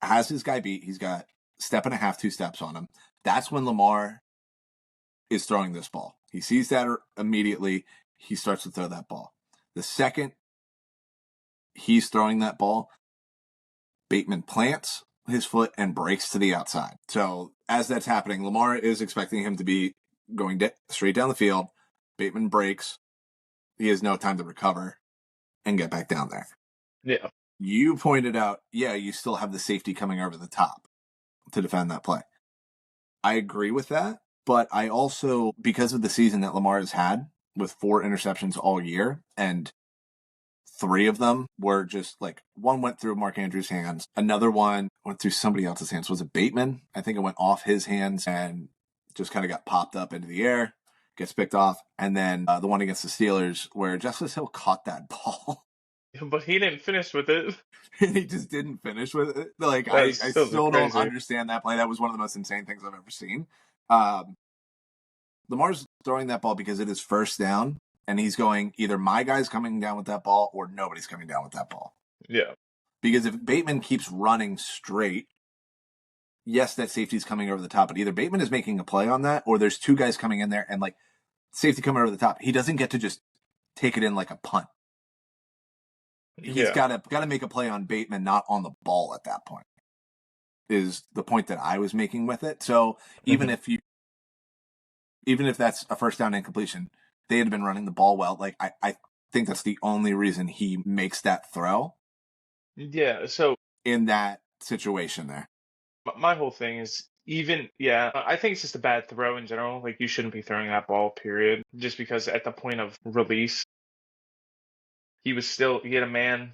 A: has his guy beat. He's got step and a half, 2 steps on him. That's when Lamar is throwing this ball. He sees that immediately. He starts to throw that ball. The second he's throwing that ball, Bateman plants his foot and breaks to the outside. So as that's happening, Lamar is expecting him to be going straight down the field. Bateman breaks. He has no time to recover and get back down there.
B: Yeah.
A: You pointed out, you still have the safety coming over the top to defend that play. I agree with that, but I also, because of the season that Lamar has had with 4 interceptions all year, and 3 of them were just like, one went through Mark Andrews' hands, another one went through somebody else's hands. Was it Bateman? I think it went off his hands and just kind of got popped up into the air, gets picked off, and then the one against the Steelers where Justice Hill caught that ball.
B: But he didn't finish with it.
A: And he just didn't finish with it. Like, I
B: That's still
A: still don't
B: crazy.
A: understand that play. That was one of the most insane things I've ever seen. Lamar's throwing that ball because it is first down, and he's going, either my guy's coming down with that ball or nobody's coming down with that ball.
B: Yeah.
A: Because if Bateman keeps running straight, yes, that safety's coming over the top, but either Bateman is making a play on that, or there's 2 guys coming in there, and like, safety coming over the top. He doesn't get to just take it in like a punt. He's got to make a play on Bateman, not on the ball at that point, is the point that I was making with it. So even if that's a first down incompletion, they had been running the ball well. Like, I think that's the only reason he makes that throw.
B: Yeah. So
A: in that situation there,
B: my whole thing is, I think it's just a bad throw in general. Like, you shouldn't be throwing that ball, period. Just because at the point of release, he had a man,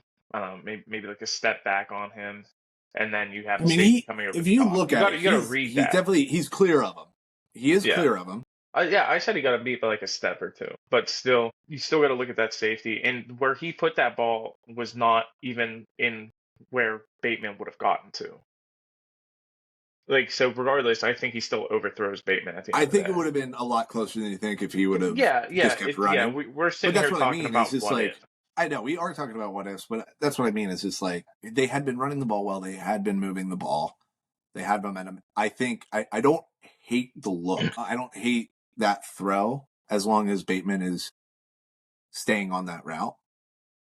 B: maybe like a step back on him, and then you have safety coming over.
A: If you look at it,
B: you gotta read that.
A: He's clear of him. He is clear of him.
B: I said he got to beat by like a step or two, but still, you still got to look at that safety. And where he put that ball was not even in where Bateman would have gotten to. Like, so regardless, I think he still overthrows Bateman at the end
A: I
B: of the
A: think
B: day.
A: it would have been a lot closer than you think if he would have just kept running.
B: Yeah, we're sitting here talking about what if.
A: I know, we are talking about what ifs, but that's what I mean. Is just like, they had been running the ball well. They had been moving the ball. They had momentum. I think I don't hate the look. I don't hate that throw as long as Bateman is staying on that route.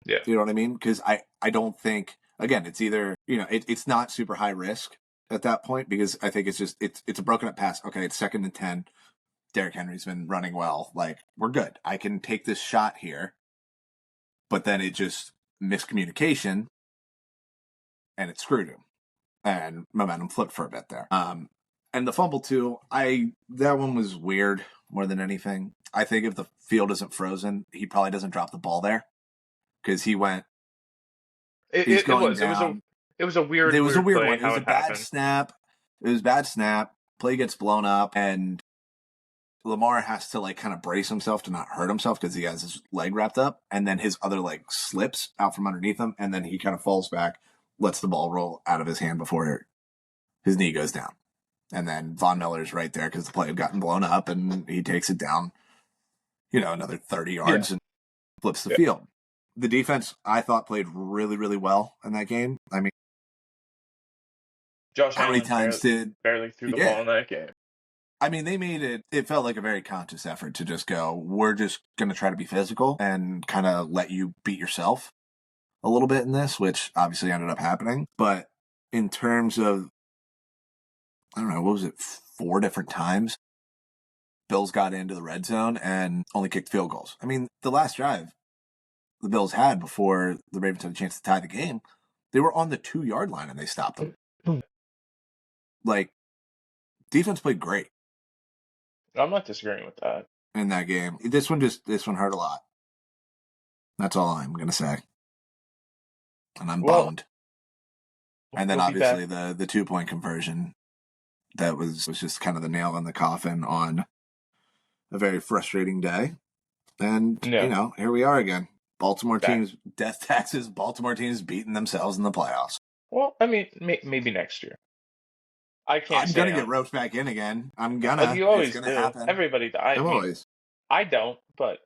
B: Yeah.
A: You know what I mean? Because I don't think, again, it's either, it's not super high risk at that point, because I think it's a broken up pass. Okay, it's 2nd and 10. Derrick Henry's been running well. Like, we're good. I can take this shot here. But then it just miscommunication, and it screwed him. And momentum flipped for a bit there. And the fumble too, that one was weird more than anything. I think if the field isn't frozen, he probably doesn't drop the ball there, because he went.
B: It was a weird.
A: It was a weird
B: play,
A: one. It was a bad snap. It was a bad snap. Play gets blown up, and Lamar has to like kind of brace himself to not hurt himself because he has his leg wrapped up, and then his other leg slips out from underneath him, and then he kind of falls back, lets the ball roll out of his hand before his knee goes down. And then Von Miller's right there because the play had gotten blown up, and he takes it down, another 30 yards and flips the field. The defense, I thought, played really, really well in that game. I mean,
B: Josh
A: how many
B: Allen
A: times
B: barely threw the ball in that game?
A: I mean, they made it felt like a very conscious effort to just go, we're just going to try to be physical and kind of let you beat yourself a little bit in this, which obviously ended up happening. But in terms of, I don't know, what was it, 4 different times Bills got into the red zone and only kicked field goals. I mean, the last drive the Bills had before the Ravens had a chance to tie the game, they were on the 2-yard line and they stopped them. Like, defense played great.
B: I'm not disagreeing with that.
A: In that game. This one hurt a lot. That's all I'm going to say. And I'm bummed. And then obviously the 2-point conversion, that was just kind of the nail in the coffin on a very frustrating day. And, here we are again. Baltimore teams, death taxes, Baltimore teams beating themselves in the playoffs.
B: Well, I mean, maybe next year. I'm
A: going to get roped back in again. I'm going to.
B: You always
A: do.
B: Happen. Everybody does.
A: Always.
B: I don't, but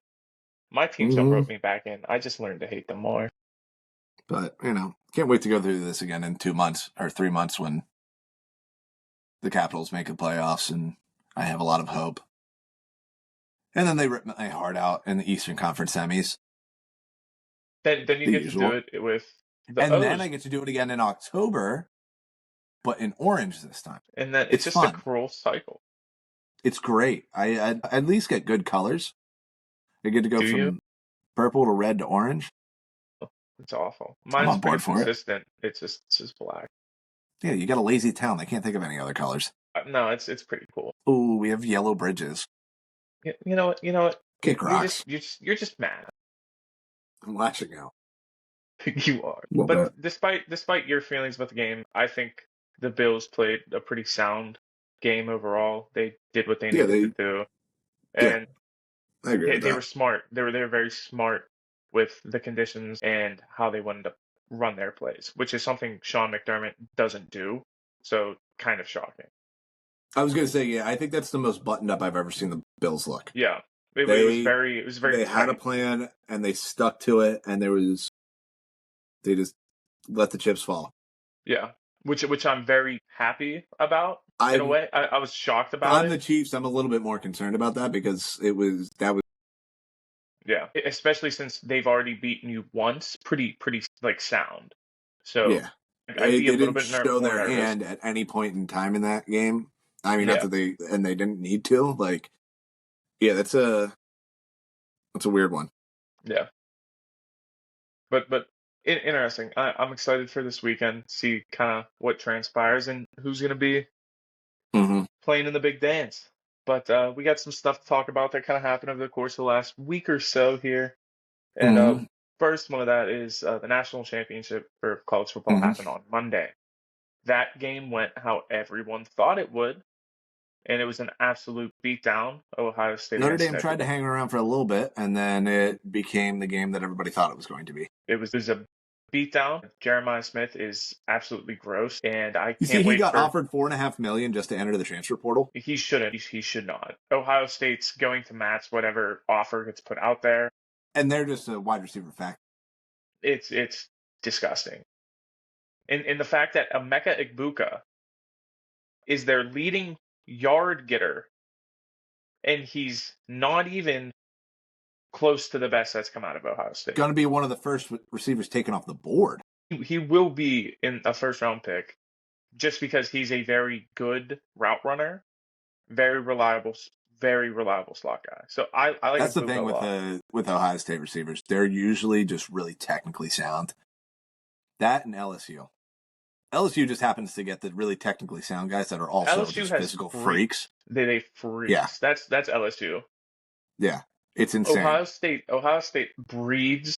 B: my teams don't rope me back in. I just learned to hate them more.
A: But, can't wait to go through this again in 2 months or 3 months when the Capitals make the playoffs, and I have a lot of hope. And then they rip my heart out in the Eastern Conference semis.
B: Then you get to do it with the
A: And
B: O's.
A: then I get to do it again in October, but in orange this time.
B: And then it's just fun. A cruel cycle.
A: It's great. I at least get good colors. I get to go from purple to red to orange.
B: It's awful. Mine's pretty consistent. It's just black.
A: Yeah, you got a lazy town. They can't think of any other colors.
B: No, it's pretty cool.
A: Ooh, we have yellow bridges.
B: You know what?
A: Kick rocks.
B: You're just mad.
A: I'm lashing out
B: You are.
A: a little
B: But
A: bit.
B: despite your feelings about the game, I think the Bills played a pretty sound game overall. They did what they
A: Yeah,
B: needed to do,
A: yeah,
B: and
A: I agree with
B: they
A: that.
B: were smart. They were very smart with the conditions and how they wanted to run their plays, which is something Sean McDermott doesn't do. So kind of shocking.
A: I was gonna say, yeah, I think that's the most buttoned up I've ever seen the Bills look.
B: Yeah,
A: They
B: it was very
A: they had a
B: tight.
A: plan and they stuck to it, and they just let the chips fall.
B: Yeah, which I'm very happy about in a
A: I'm
B: way. I was shocked
A: If
B: about
A: I'm
B: it.
A: the Chiefs, I'm a little bit more concerned about that because that was
B: Yeah, especially since they've already beaten you once, pretty like sound. So
A: yeah.
B: I'd
A: They
B: be a
A: they
B: little
A: didn't
B: bit
A: show
B: more
A: their
B: nervous.
A: hand at any point in time in that game. I mean, not
B: Yeah,
A: that they didn't need to. Like, yeah, that's a weird one.
B: yeah. But interesting. I'm excited for this weekend. See kind of what transpires and who's gonna be
A: Mm-hmm.
B: playing in the big dance. But we got some stuff to talk about that kind of happened over the course of the last week or so here. And
A: Mm-hmm.
B: first one of that is the national championship for college football
A: Mm-hmm.
B: happened on Monday. That game went how everyone thought it would, and it was an absolute beatdown. Ohio State
A: Notre
B: against
A: Dame tried to
B: Michigan.
A: hang around for a little bit, and then it became the game that everybody thought it was going to be.
B: It was a beatdown. Jeremiah Smith is absolutely gross, and I
A: You see,
B: can't
A: he
B: wait
A: got
B: for.
A: offered $4.5 million just to enter the transfer portal,
B: He shouldn't. He should not. Ohio State's going to match whatever offer gets put out there.
A: and they're just a wide receiver fact.
B: It's disgusting. And the fact that Emeka Egbuka is their leading yard getter, and he's not even close to the best that's come out of Ohio State.
A: Going to be one of the first receivers taken off the board.
B: He will be in a first round pick just because he's a very good route runner, very reliable, very reliable slot guy. So I like
A: That's the
B: Egbuka a
A: thing
B: lot.
A: with Ohio State receivers; they're usually just really technically sound. That and LSU. LSU just happens to get the really technically sound guys that are also
B: LSU
A: just
B: has
A: physical
B: freaks.
A: freaks.
B: They
A: Yeah,
B: freaks. That's LSU.
A: yeah, it's insane.
B: Ohio State breeds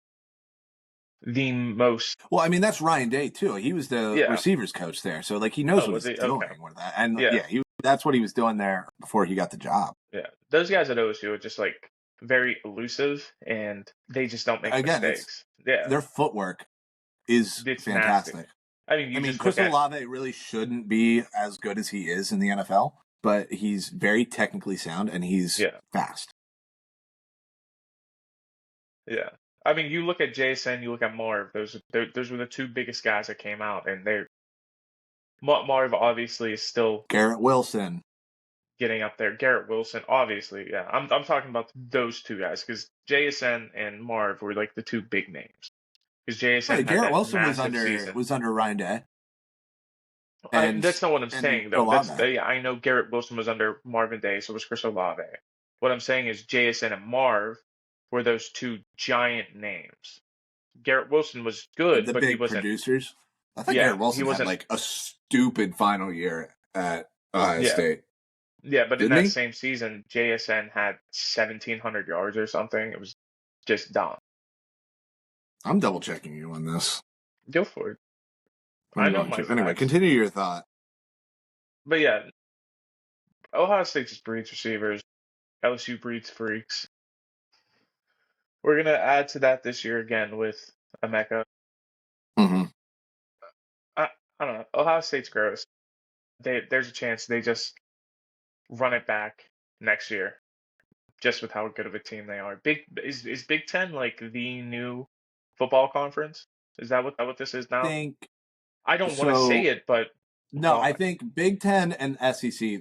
B: the most.
A: Well, I mean, that's Ryan Day too. He was the
B: Yeah.
A: receivers coach there, so like he knows
B: Oh,
A: what
B: was
A: he's
B: he? Okay.
A: doing with that. And
B: Yeah.
A: yeah, that's what he was doing there before he got the job.
B: Yeah. Those guys at OSU are just like very elusive and they just don't make
A: Again, it's
B: mistakes. Yeah.
A: their footwork is
B: It's nasty.
A: fantastic.
B: I mean,
A: I
B: you
A: mean,
B: just look
A: Chris
B: at.
A: Olave really shouldn't be as good as he is in the NFL, but he's very technically sound and he's
B: Yeah.
A: fast.
B: Yeah. I mean, you look at Jason, you look at Marv. Those were the two biggest guys that came out, and Marv obviously is still
A: Garrett Wilson.
B: getting up there. Garrett Wilson, obviously, yeah. I'm talking about those two guys because JSN and Marv were like the two big names. Because JSN
A: Right,
B: had
A: Garrett
B: that
A: Wilson
B: massive season.
A: was under Ryan Day. And
B: That's not what I'm
A: and
B: saying though.
A: Olave.
B: Yeah, I know Garrett Wilson was under Marvin Day, so was Chris Olave. What I'm saying is JSN and Marv were those two giant names. Garrett Wilson was good,
A: The
B: but he
A: big
B: wasn't.
A: producers. I think
B: Yeah,
A: Garrett
B: he
A: Wilson had
B: wasn't.
A: like a stupid final year at Ohio
B: Yeah,
A: State,
B: yeah, but in
A: didn't
B: that
A: he?
B: same season, JSN had 1,700 yards or something. It was just dumb.
A: I'm double checking you on this.
B: Go for it. I
A: I'm
B: know
A: going
B: my
A: to. Anyway,
B: facts.
A: continue your thought.
B: But yeah, Ohio State just breeds receivers. LSU breeds freaks. We're gonna add to that this year again with Emeka.
A: Mm-hmm.
B: I, I don't know. Ohio State's gross. There's a chance they just run it back next year, just with how good of a team they are. Is Big Ten like the new football conference? Is that what this is now?
A: Think
B: I don't want to say
A: so.
B: it, but
A: No, I
B: why?
A: think Big Ten and SEC,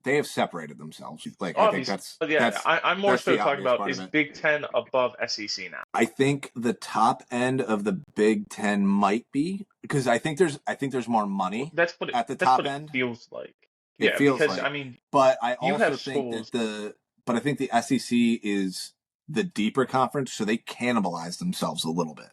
A: they have separated themselves. Like I think
B: Obviously, but yeah, I'm more
A: that's
B: so
A: the
B: talking
A: obvious
B: about
A: part of
B: is
A: it.
B: Big Ten above SEC now?
A: I think the top end of the Big Ten might be because I think there's more money at the
B: That's
A: top
B: what it
A: end.
B: feels like.
A: It
B: Yeah,
A: feels
B: because I
A: like,
B: mean,
A: but I
B: you
A: also
B: have
A: think
B: schools.
A: but I think the SEC is the deeper conference, so they cannibalize themselves a little bit.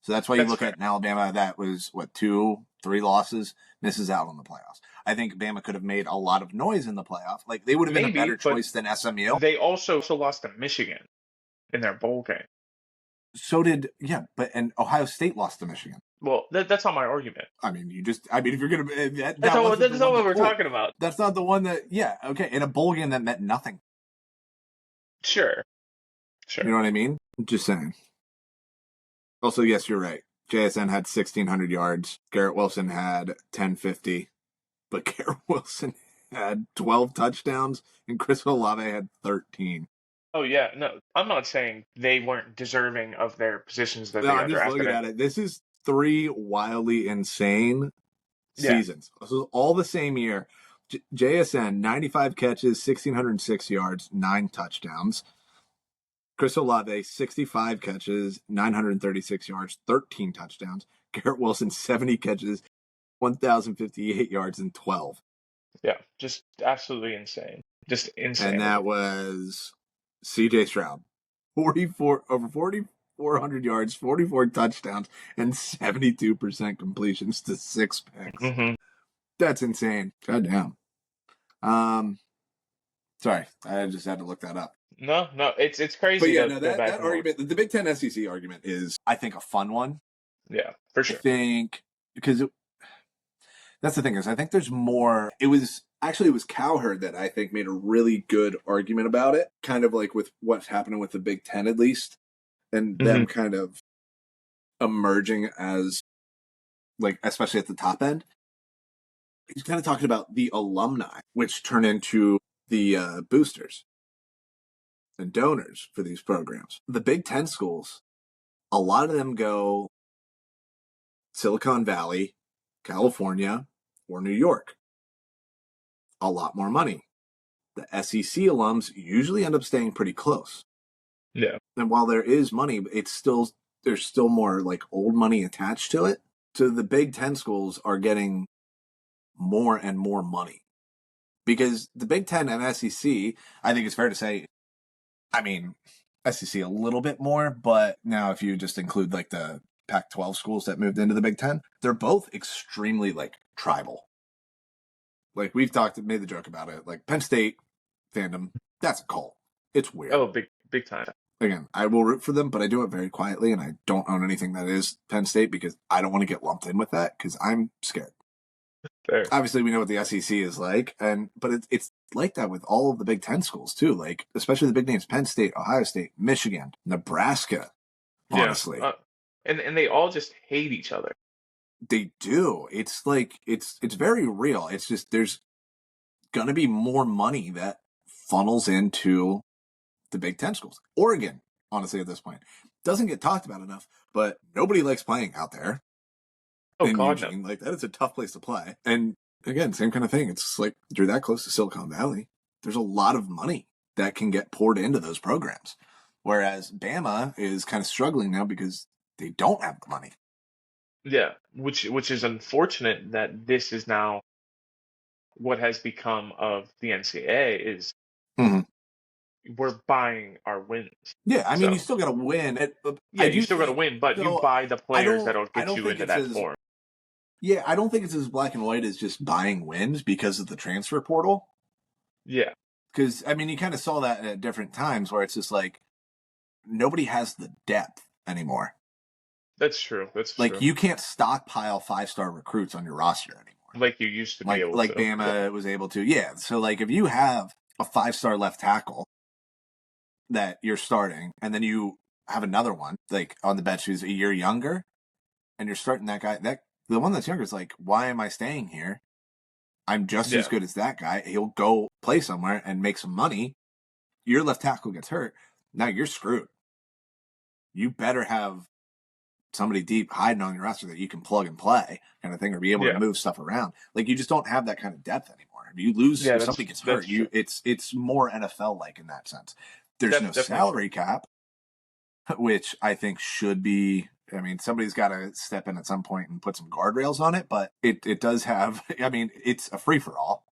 A: So that's why you
B: That's
A: look
B: fair.
A: at Alabama. That was what 2-3 losses, misses out on the playoffs. I think Bama could have made a lot of noise in the playoff. Like they would have been a better
B: Maybe, but
A: choice than SMU.
B: they also lost to Michigan in their bowl game.
A: So did and Ohio State lost to Michigan.
B: Well, that's not my argument.
A: I mean, if you're gonna that
B: That's all.
A: wasn't the
B: That's all
A: one
B: what
A: that
B: we're
A: pulled.
B: talking about.
A: That's not the one that okay in a bowl game that meant nothing.
B: Sure.
A: You know what I mean? Just saying. Also, yes, you're right. JSN had 1,600 yards. Garrett Wilson had 1,050, but Garrett Wilson had 12 touchdowns, and Chris Olave had 13.
B: Oh yeah, no, I'm not saying they weren't deserving of their positions that
A: No,
B: they
A: I'm
B: got
A: just
B: drafted
A: looking
B: in.
A: at it. This is 3 wildly insane
B: Yeah,
A: seasons. This is all the same year. JSN, 95 catches, 1,606 yards, 9 touchdowns. Chris Olave, 65 catches, 936 yards, 13 touchdowns. Garrett Wilson, 70 catches, 1,058 yards, and 12.
B: yeah, just absolutely insane, just
A: And
B: insanity.
A: that was CJ Stroud, 4,400 yards, 44 touchdowns, and 72% completions to 6 picks.
B: Mm-hmm.
A: That's insane. Goddamn. Sorry, I just had to look that up.
B: No, it's
A: But
B: crazy
A: yeah,
B: to
A: no,
B: go back
A: that
B: and look.
A: argument, the Big Ten SEC argument is, I think, a fun one.
B: Yeah, for
A: I
B: sure.
A: think because that's the thing is, I think there's more. It was Cowherd that I think made a really good argument about it, kind of like with what's happening with the Big Ten at least, and
B: Mm-hmm.
A: them kind of emerging as like, especially at the top end. He's kind of talking about the alumni, which turn into the boosters and donors for these programs. The Big Ten schools, a lot of them go Silicon Valley, California, or New York. A lot more money. The SEC alums usually end up staying pretty close.
B: Yeah,
A: And while there is money, there's still more like old money attached to it. So the Big Ten schools are getting more and more money because the Big Ten and SEC, I think it's fair to say, I mean, SEC a little bit more, but now if you just include like the Pac-12 schools that moved into the Big Ten, they're both extremely like tribal. Like we've made the joke about it. Like Penn State fandom, that's a cult. It's weird.
B: oh, big time.
A: Again, I will root for them, but I do it very quietly, and I don't own anything that is Penn State because I don't want to get lumped in with that because I'm scared.
B: Fair.
A: Obviously, we know what the SEC is like, but it's like that with all of the Big Ten schools too. Like especially the big names: Penn State, Ohio State, Michigan, Nebraska. Honestly,
B: Yeah, and they all just hate each other.
A: they do. It's like it's very real. It's just there's gonna be more money that funnels into the Big Ten schools. Oregon, honestly, at this point, doesn't get talked about enough, but nobody likes playing out there
B: Oh
A: in
B: God, no.
A: Eugene. Like, that is a tough place to play. And again, same kind of thing. It's like you're that close to Silicon Valley. There's a lot of money that can get poured into those programs. Whereas Bama is kind of struggling now because they don't have the money.
B: Yeah, which is unfortunate that this is now what has become of the NCAA is
A: Mm-hmm.
B: we're buying our wins.
A: Yeah, I mean, you
B: So
A: still got to win.
B: yeah,
A: I
B: you
A: do
B: still got to
A: think,
B: win, but you
A: though,
B: buy the players that'll
A: I
B: get
A: don't
B: you
A: think
B: into
A: it's
B: that
A: as
B: form.
A: yeah, I don't think it's as black and white as just buying wins because of the transfer portal.
B: Yeah,
A: Because I mean, you kind of saw that at different times where it's just like nobody has the depth anymore.
B: that's true. That's
A: Like
B: true.
A: you can't stockpile 5-star recruits on your roster anymore.
B: Like you used to be able
A: Like
B: to.
A: Bama was able to. Yeah. So like if you have a 5-star left tackle that you're starting, and then you have another one like on the bench who's a year younger, and you're starting that guy, that the one that's younger is like, why am I staying here? I'm just as
B: Yeah,
A: good as that guy. He'll go play somewhere and make some money. Your left tackle gets hurt. Now you're screwed. You better have somebody deep hiding on your roster that you can plug and play kind of thing or be able to
B: yeah,
A: move stuff around. Like you just don't have that kind of depth anymore. If you lose,
B: yeah.
A: if somebody gets
B: That's
A: hurt,
B: true.
A: it's more NFL like in that sense. There's no
B: Definitely true.
A: salary cap, which I think should be. I mean, somebody's got to step in at some point and put some guardrails on it, but it does have. I mean, it's a free for all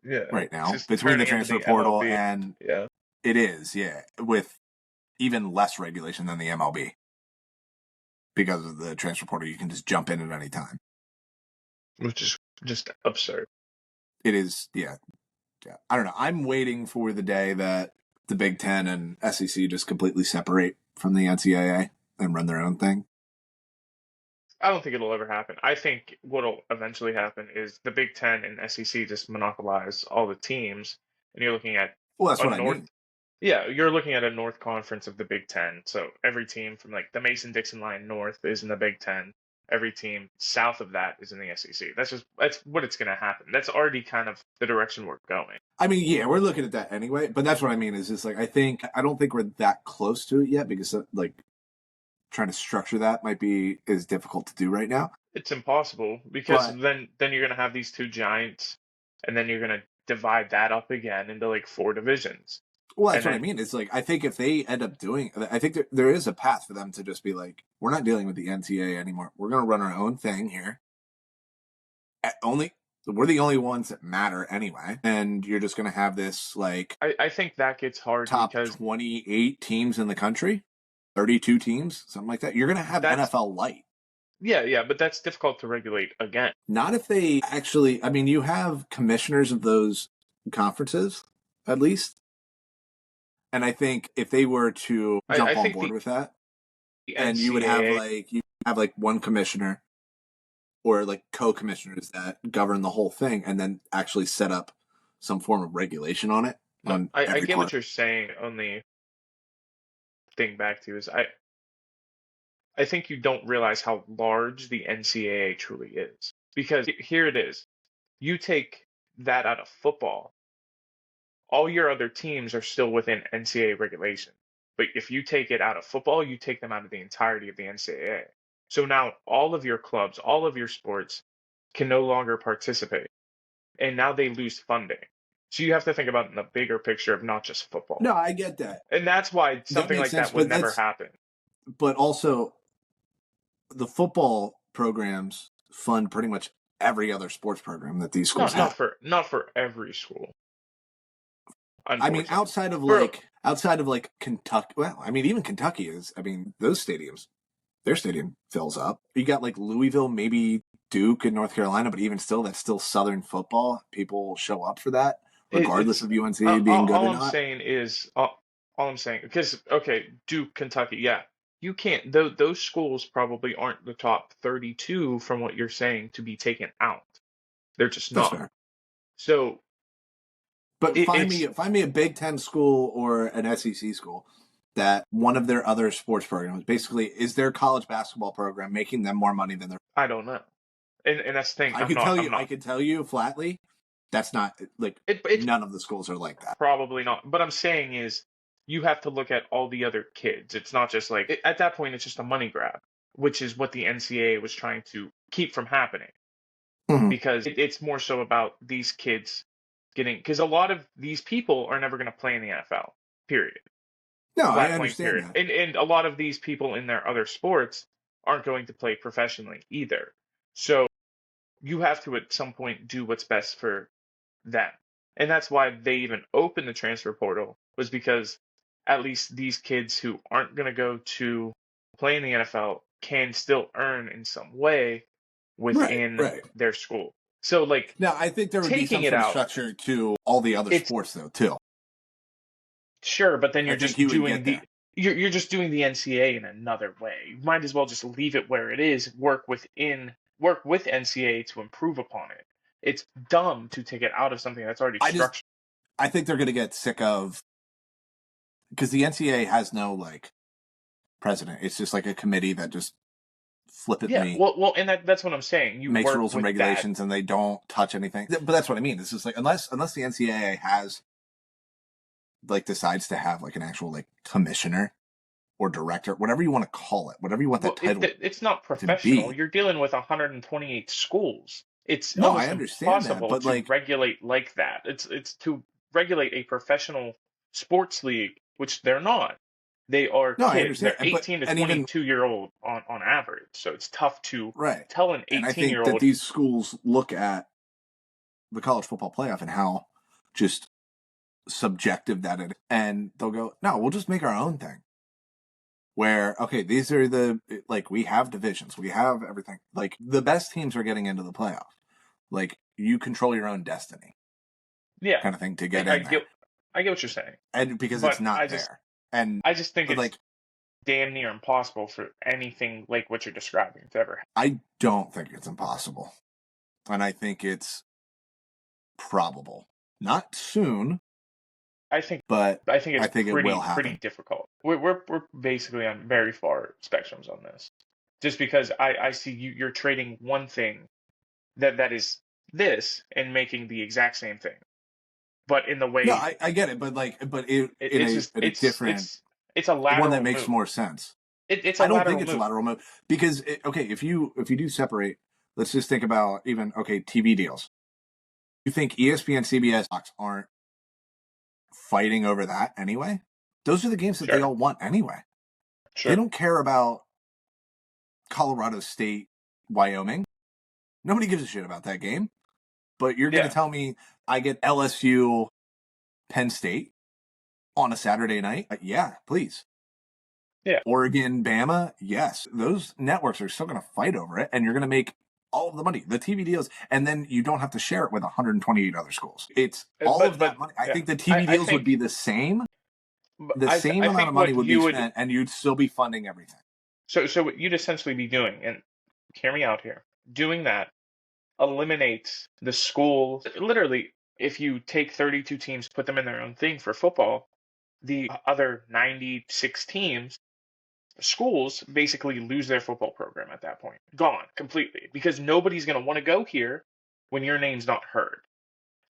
B: Yeah,
A: right
B: it's
A: now
B: just
A: between the
B: turning into
A: transfer
B: the
A: portal
B: MLB.
A: and
B: Yeah,
A: it is, yeah, with even less regulation than the MLB. because of the transfer portal. You can just jump in at any time.
B: which is just absurd.
A: It is, yeah. I don't know. I'm waiting for the day that the Big Ten and SEC just completely separate from the NCAA and run their own thing.
B: I don't think it'll ever happen. I think what'll eventually happen is the Big Ten and SEC just monopolize all the teams, and you're looking at
A: Well, that's
B: a
A: what I
B: North.
A: mean.
B: Yeah, you're looking at a North Conference of the Big Ten. So every team from like the Mason-Dixon line north is in the Big Ten. Every team south of that is in the SEC. That's what it's going to happen. That's already kind of the direction we're going.
A: I mean, yeah, we're looking at that anyway, but that's what I mean is just like, I don't think we're that close to it yet because like trying to structure that might be is difficult to do right now.
B: It's impossible because
A: But
B: then you're going to have these two giants, and then you're going to divide that up again into like four divisions.
A: well, that's
B: And
A: what I
B: then
A: mean. It's like I think if they end up doing, I think there is a path for them to just be like, we're not dealing with the NCAA anymore. We're going to run our own thing here. Only we're the only ones that matter anyway, and you're just going to have this like
B: I think that gets hard
A: top
B: because
A: 28 teams in the country, 32 teams, something like that. You're going to have
B: that's
A: NFL light.
B: yeah, but that's difficult to regulate again.
A: Not if they actually, I mean, you have commissioners of those conferences, at least. And I think if they were to
B: I
A: jump on
B: think
A: board with that,
B: the
A: and you have like one commissioner or like co-commissioners that govern the whole thing and then actually set up some form of regulation on it
B: no,
A: on
B: I
A: every
B: get
A: club.
B: what you're saying. Only thing back to is I think you don't realize how large the NCAA truly is. Because here it is. You take that out of football, all your other teams are still within NCAA regulation. But if you take it out of football, you take them out of the entirety of the NCAA. So now all of your clubs, all of your sports can no longer participate. And now they lose funding. So you have to think about it in the bigger picture of not just football.
A: No, I get that.
B: And that's why
A: That
B: something
A: makes
B: like
A: sense,
B: that would
A: but
B: never happen.
A: also the football programs fund pretty much every other sports program that these schools
B: Not not
A: have.
B: for not for every school,
A: I mean,
B: unfortunately.
A: outside of like Kentucky. Well, I mean, even Kentucky is. I mean, those stadiums, their stadium fills up. You got like Louisville, maybe Duke in North Carolina, but even still, that's still Southern football. People show up for that, regardless
B: It's
A: of UNC being good
B: all
A: or
B: I'm
A: not.
B: saying is all I'm saying because okay, Duke, Kentucky, yeah, you can't. Those schools probably aren't the top 32 from what you're saying to be taken out. They're just
A: That's
B: not.
A: fair.
B: So
A: But
B: it's
A: find me a Big Ten school or an SEC school that one of their other sports programs basically is their college basketball program making them more money than their.
B: I don't know, and that's the thing. I'm
A: I
B: not.
A: could tell you flatly, that's not like
B: It's
A: none of the schools are like that.
B: probably not. But I'm saying is you have to look at all the other kids. It's not just like at that point it's just a money grab, which is what the NCAA was trying to keep from happening.
A: Mm-hmm.
B: Because it's more so about these kids getting because a lot of these people are never going to play in the NFL. Period.
A: No, I
B: Flat point.
A: understand
B: Period.
A: that.
B: And a lot of these people in their other sports aren't going to play professionally either. So you have to at some point do what's best for them. And that's why they even opened the transfer portal was because at least these kids who aren't going to go to play in the NFL can still earn in some way
A: Right,
B: within
A: right.
B: their school. So like
A: Now, I think there would be
B: taking
A: some
B: it
A: sort of
B: out,
A: structure to all the other
B: it's
A: sports, though, too.
B: sure, but then
A: I
B: you're
A: think
B: just
A: you would
B: doing
A: get there.
B: you're just doing the NCAA in another way. You might as well just leave it where it is, work with NCAA to improve upon it. It's dumb to take it out of something that's already structured.
A: I think they're going to get sick of because the NCAA has no like president. It's just like a committee that just
B: Yeah,
A: flippantly
B: well, and that's what I'm saying. You
A: makes
B: work
A: rules and
B: with that.
A: regulations and they don't touch anything. But that's what I mean. It's just like unless the NCAA has like decides to have like an actual like commissioner or director, whatever you want to call it, whatever you want that
B: Well,
A: title
B: it's not
A: to
B: professional.
A: be.
B: You're dealing with 128 schools. It's
A: No, I
B: almost
A: understand that,
B: impossible
A: but
B: to
A: like
B: regulate like that. It's to regulate a professional sports league, which they're not. They are
A: no, I
B: kids.
A: understand.
B: They're 18 to
A: And even
B: 22-year-old on average. So it's tough to
A: right.
B: tell an
A: And I
B: 18
A: think
B: year
A: that
B: old.
A: these schools look at the college football playoff and how just subjective that it is. And they'll go, no, we'll just make our own thing. where, okay, these are like, we have divisions, we have everything. Like, the best teams are getting into the playoff. Like, you control your own destiny,
B: Yeah,
A: kind of thing, to
B: I,
A: get
B: I
A: in
B: get
A: there.
B: I get what you're saying,
A: And because it's
B: but
A: not there. And,
B: I just think it's
A: like,
B: damn near impossible for anything like what you're describing to ever happen.
A: I don't think it's impossible. And I think it's probable. Not soon,
B: I think
A: but
B: I think
A: I
B: it's
A: think it will
B: pretty
A: happen.
B: difficult. We're basically on very far spectrums on this. Just because I see you're trading one thing that is this and making the exact same thing, but in the
A: No,
B: way
A: I get it, but in
B: it's
A: a
B: just
A: different
B: it's a
A: one that
B: lateral
A: makes
B: move.
A: more sense.
B: It's a
A: I don't think
B: lateral
A: it's a
B: move.
A: lateral move because okay, if you do separate, let's just think about even okay TV deals. You think ESPN, CBS aren't fighting over that anyway? Those are the games that they
B: Sure,
A: all want anyway. They
B: sure,
A: don't care about Colorado State, Wyoming. Nobody gives a shit about that game. But you're going to
B: yeah,
A: tell me I get LSU, Penn State on a Saturday night? Yeah, please.
B: yeah.
A: Oregon, Bama, yes. Those networks are still going to fight over it, and you're going to make all of the money, the TV deals, and then you don't have to share it with 128 other schools. It's all of that money. I
B: Yeah,
A: think the TV
B: I
A: deals would
B: think
A: be the same. The same
B: I
A: amount
B: think
A: of money
B: what
A: would be
B: you would
A: spent, and you'd still be funding everything.
B: so what you'd essentially be doing, and hear me out here, doing that eliminates the school. Literally, if you take 32 teams, put them in their own thing for football, the other 96 teams, schools basically lose their football program at that point. Gone completely. Because nobody's going to want to go here when your name's not heard.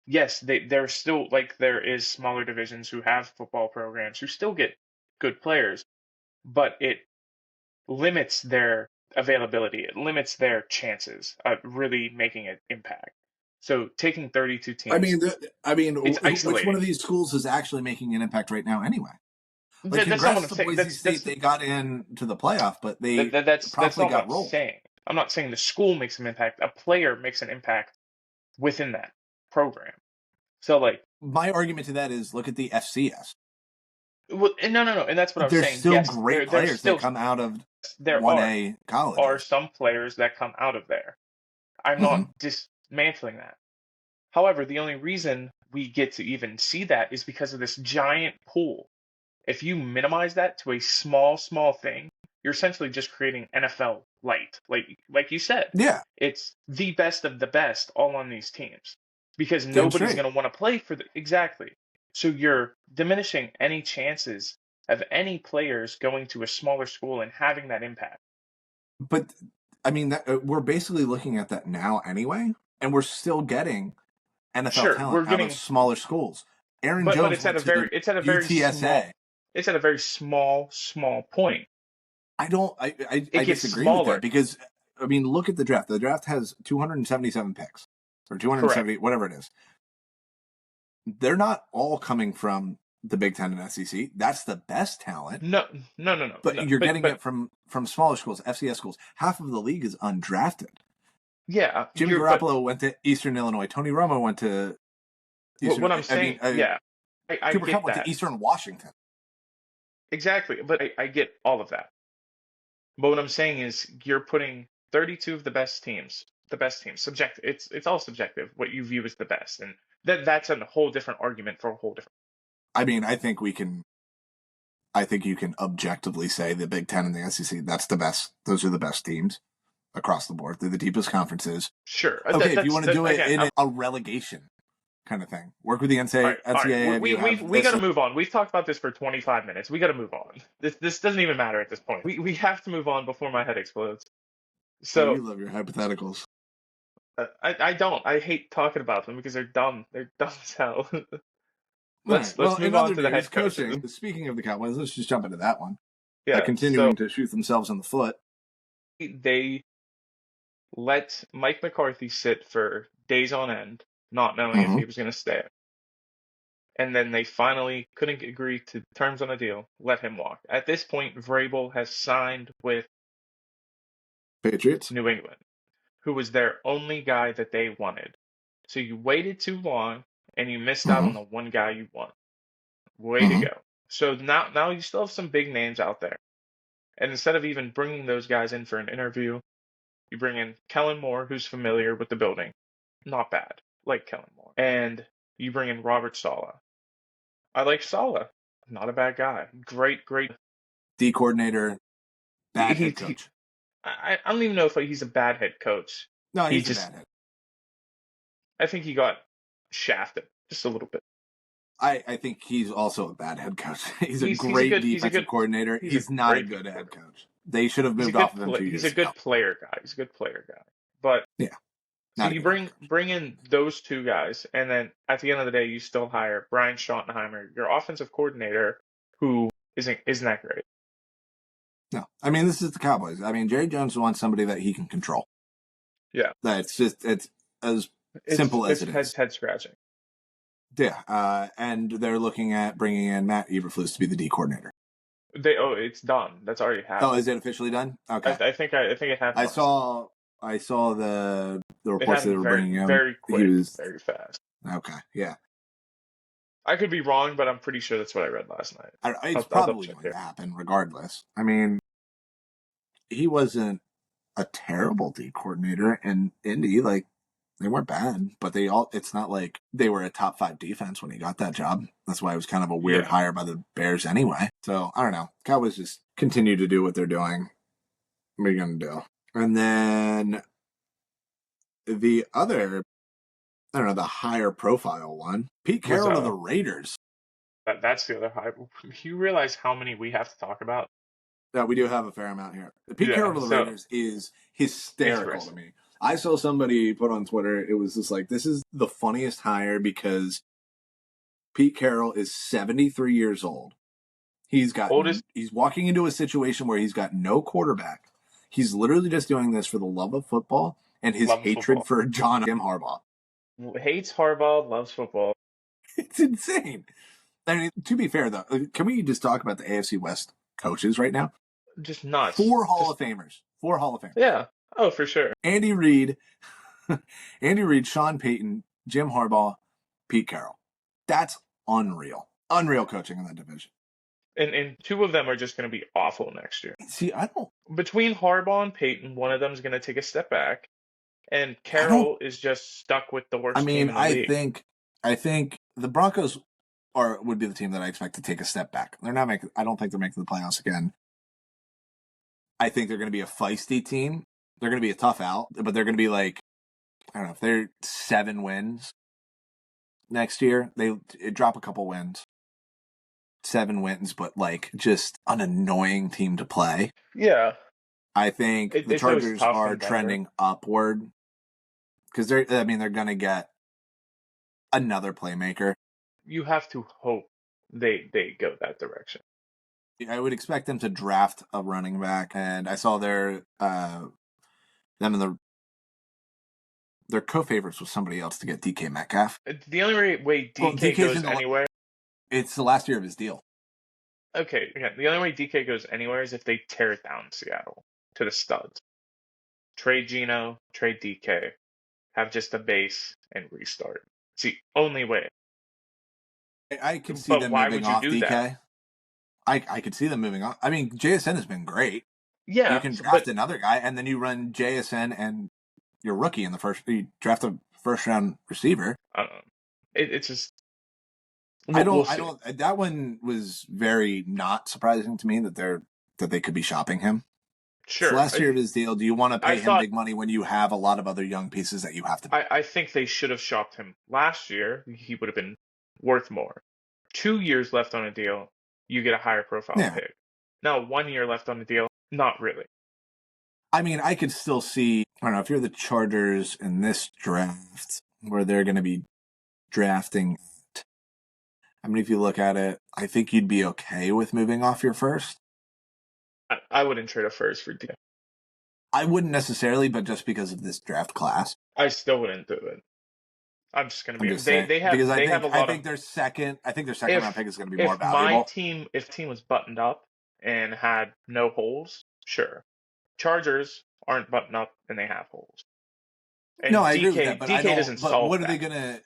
B: Yes, they're still like there is smaller divisions who have football programs who still get good players, but it limits their availability. It limits their chances of really making an impact. So taking 32
A: I
B: teams,
A: mean,
B: it's
A: which one
B: isolating.
A: of these schools is actually making an impact right now anyway? Like,
B: That's not what
A: congrats
B: I'm
A: to
B: saying.
A: Boise State, they got into the playoff, but they
B: That's
A: promptly
B: not what
A: got
B: I'm
A: rolled.
B: saying. I'm not saying the school makes an impact. A player makes an impact within that program. So like,
A: My argument to that is look at the FCS.
B: well, and no, and that's what I'm
A: There's
B: saying.
A: still
B: Yes,
A: great players that
B: still
A: come out of
B: there
A: 1A
B: are
A: colleges.
B: some players that come out of there. I'm not
A: Mm-hmm.
B: dismantling that. However, the only reason we get to even see that is because of this giant pool. If you minimize that to a small thing, you're essentially just creating NFL light. Like you said,
A: Yeah,
B: it's the best of the best all on these teams because
A: damn
B: nobody's
A: straight.
B: going to want to play for the exactly. So you're diminishing any chances of any players going to a smaller school and having that impact.
A: But I mean, we're basically looking at that now anyway, and we're still getting NFL
B: Sure,
A: talent
B: we're
A: out of
B: getting,
A: smaller schools. Aaron
B: but
A: Jones went to
B: it's at a very
A: UTSA.
B: small point.
A: I don't.
B: It
A: I
B: gets
A: disagree with that
B: smaller.
A: because I mean, look at the draft. The draft has 277 picks or
B: Correct.
A: 270, whatever it is. They're not all coming from the Big Ten and SEC. That's the best talent,
B: No,
A: but
B: no.
A: you're getting
B: But
A: it from smaller schools, FCS schools. Half of the league is undrafted.
B: yeah,
A: Jimmy
B: you're but
A: Garoppolo went to Eastern Illinois. Tony Romo went to Eastern.
B: what I'm
A: I mean,
B: saying, yeah, I
A: Cooper Cup
B: get
A: went to
B: that.
A: Eastern Washington.
B: Exactly. But I get all of that. But what I'm saying is you're putting 32 of the best teams, subjective. It's all subjective, what you view as the best. And that's a whole different argument for a whole different.
A: I mean, I think we can. I think you can objectively say the Big Ten and the SEC. That's the best. Those are the best teams across the board. They're the deepest conferences.
B: Sure.
A: Okay, if you
B: That's
A: want to
B: that
A: do it
B: again.
A: in a relegation kind of thing, work with the
B: All right.
A: NCAA. If you have
B: We got
A: this,
B: to move on. We've talked about this for 25 minutes. We got to move on. This doesn't even matter at this point. We have to move on before my head explodes.
A: you
B: So
A: love your hypotheticals.
B: I don't. I hate talking about them because they're dumb. They're dumb as hell.
A: All right.
B: Let's
A: Well,
B: move
A: in
B: on
A: other
B: to the
A: news,
B: head coaches.
A: coaching. Speaking of the Cowboys, let's just jump into that one.
B: Yeah. So
A: Continuing to shoot themselves in the foot.
B: they let Mike McCarthy sit for days on end, not knowing if
A: Mm-hmm.
B: he was going to stay. And then they finally couldn't agree to terms on a deal, let him walk. At this point, Vrabel has signed with
A: Patriots.
B: New England, who was their only guy that they wanted. So you waited too long and you missed out
A: Mm-hmm.
B: on the one guy you want. Way to
A: Mm-hmm.
B: go. So now you still have some big names out there. And instead of even bringing those guys in for an interview, you bring in Kellen Moore, who's familiar with the building. Not bad. Like Kellen Moore. And you bring in Robert Saleh. I like Saleh. Not a bad guy. Great.
A: D coordinator, bad head
B: He
A: coach.
B: I don't even know if he's a bad head coach.
A: No,
B: He
A: he's a
B: just,
A: bad head.
B: I think he got shafted just a little bit.
A: I think he's also a bad head coach. He's a great defensive coordinator.
B: He's a
A: He's not a
B: great
A: good head
B: coordinator.
A: coach. They should have moved off of him 2
B: He's a
A: years ago.
B: good player guy. He's a good player guy. But
A: Yeah,
B: so
A: not a
B: you
A: good head coach.
B: bring in those two guys, and then at the end of the day, you still hire Brian Schottenheimer, your offensive coordinator, who isn't that great.
A: No, I mean, this is the Cowboys. I mean, Jerry Jones wants somebody that he can control.
B: Yeah,
A: It's as simple as it is.
B: Head scratching.
A: Yeah, and they're looking at bringing in Matt Eberflus to be the D coordinator.
B: It's done. That's already happened.
A: Oh, is it officially done? Okay.
B: I think it happened.
A: I saw the reports that they were bringing him.
B: Very quick, very fast.
A: Okay, yeah.
B: I could be wrong, but I'm pretty sure that's what I read last night.
A: It's probably going to happen regardless. I mean, he wasn't a terrible D coordinator in Indy. Like, they weren't bad, but it's not like they were a top 5 defense when he got that job. That's why it was kind of a weird hire by the Bears anyway. So, I don't know. Cowboys just continue to do what they're doing. What are you going to do? And then the other, I don't know, the higher profile one, Pete Carroll to the Raiders.
B: That's the other high. You realize how many we have to talk about?
A: Yeah, we do have a fair amount here. Pete Carroll to the Raiders is hysterical to me. I saw somebody put on Twitter, it was just like, this is the funniest hire because Pete Carroll is 73 years old. He's walking into a situation where he's got no quarterback. He's literally just doing this for the love of football and his hatred for Jim Harbaugh.
B: Hates Harbaugh, loves football.
A: It's insane. I mean, to be fair, though, can we just talk about the AFC West coaches right now?
B: Just nuts.
A: 4 Hall of Famers.
B: Yeah. Oh, for sure.
A: Andy Reid, Sean Payton, Jim Harbaugh, Pete Carroll. That's unreal. Unreal coaching in that division.
B: And 2 of them are just going to be awful next year.
A: See, I don't.
B: Between Harbaugh and Payton, one of them is going to take a step back, and Carroll is just stuck with the worst team in the league.
A: I think the Broncos would be the team that I expect to take a step back. I don't think they're making the playoffs again. I think they're going to be a feisty team. They're going to be a tough out, but they're going to be like, I don't know, if they're 7 wins next year, they drop a couple wins. 7 wins, but like just an annoying team to play.
B: Yeah.
A: I think the Chargers are trending upward because they're going to get another playmaker.
B: You have to hope they go that direction.
A: I would expect them to draft a running back, and I saw their co-favorites with somebody else to get DK Metcalf.
B: The only way DK goes anywhere,
A: it's the last year of his deal.
B: Okay, the only way DK goes anywhere is if they tear it down Seattle to the studs. Trade Geno, trade DK, have just a base and restart. It's the only way.
A: I could see them moving off DK. I could see them moving on. I mean, JSN has been great.
B: Yeah.
A: You can draft another guy, and then you run JSN and your rookie in the first. You draft a first-round receiver.
B: It's just.
A: That one was very not surprising to me that they could be shopping him.
B: Sure.
A: It's last year of his deal. Do you want to pay him big money when you have a lot of other young pieces that you have to?
B: I think they should have shopped him last year. He would have been worth more. 2 years left on a deal. You get a higher profile pick. Now, 1 year left on the deal, not really.
A: I mean, I could still see, I don't know, if you're the Chargers in this draft, where they're going to be drafting, I mean, if you look at it, I think you'd be okay with moving off your first.
B: I wouldn't trade a first for DK.
A: I wouldn't necessarily, but just because of this draft class.
B: I still wouldn't do it. I'm just going to be.
A: I think their second round pick is going to be more valuable.
B: If team was buttoned up and had no holes, sure. Chargers aren't buttoned up and they have holes. And
A: no, I agree with that, but
B: DK doesn't solve
A: what are they going to?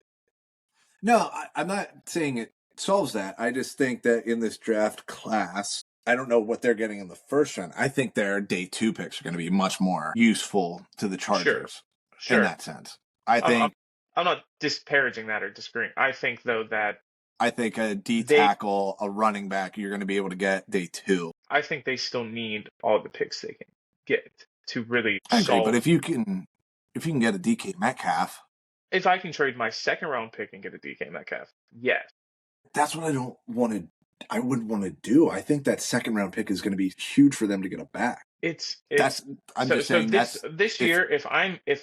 A: No, I'm not saying it solves that. I just think that in this draft class, I don't know what they're getting in the first round. I think their day 2 picks are going to be much more useful to the
B: Sure,
A: Chargers in
B: sure.
A: that sense. I
B: I'm I'm
A: think
B: I'm not disparaging that or disagreeing. I think though that
A: I think a D
B: they
A: tackle, a running back, you're going to be able to get day 2.
B: I think they still need all the picks they can get to really
A: I agree, but
B: solve.
A: if you can get a DK Metcalf,
B: If I can trade my second round pick and get a DK Metcalf, yes.
A: that's what I don't want to. I wouldn't want to do. I think that second round pick is going to be huge for them to get a back.
B: It's
A: That's. I'm
B: so
A: just
B: so
A: saying
B: this
A: that's
B: this
A: if
B: year if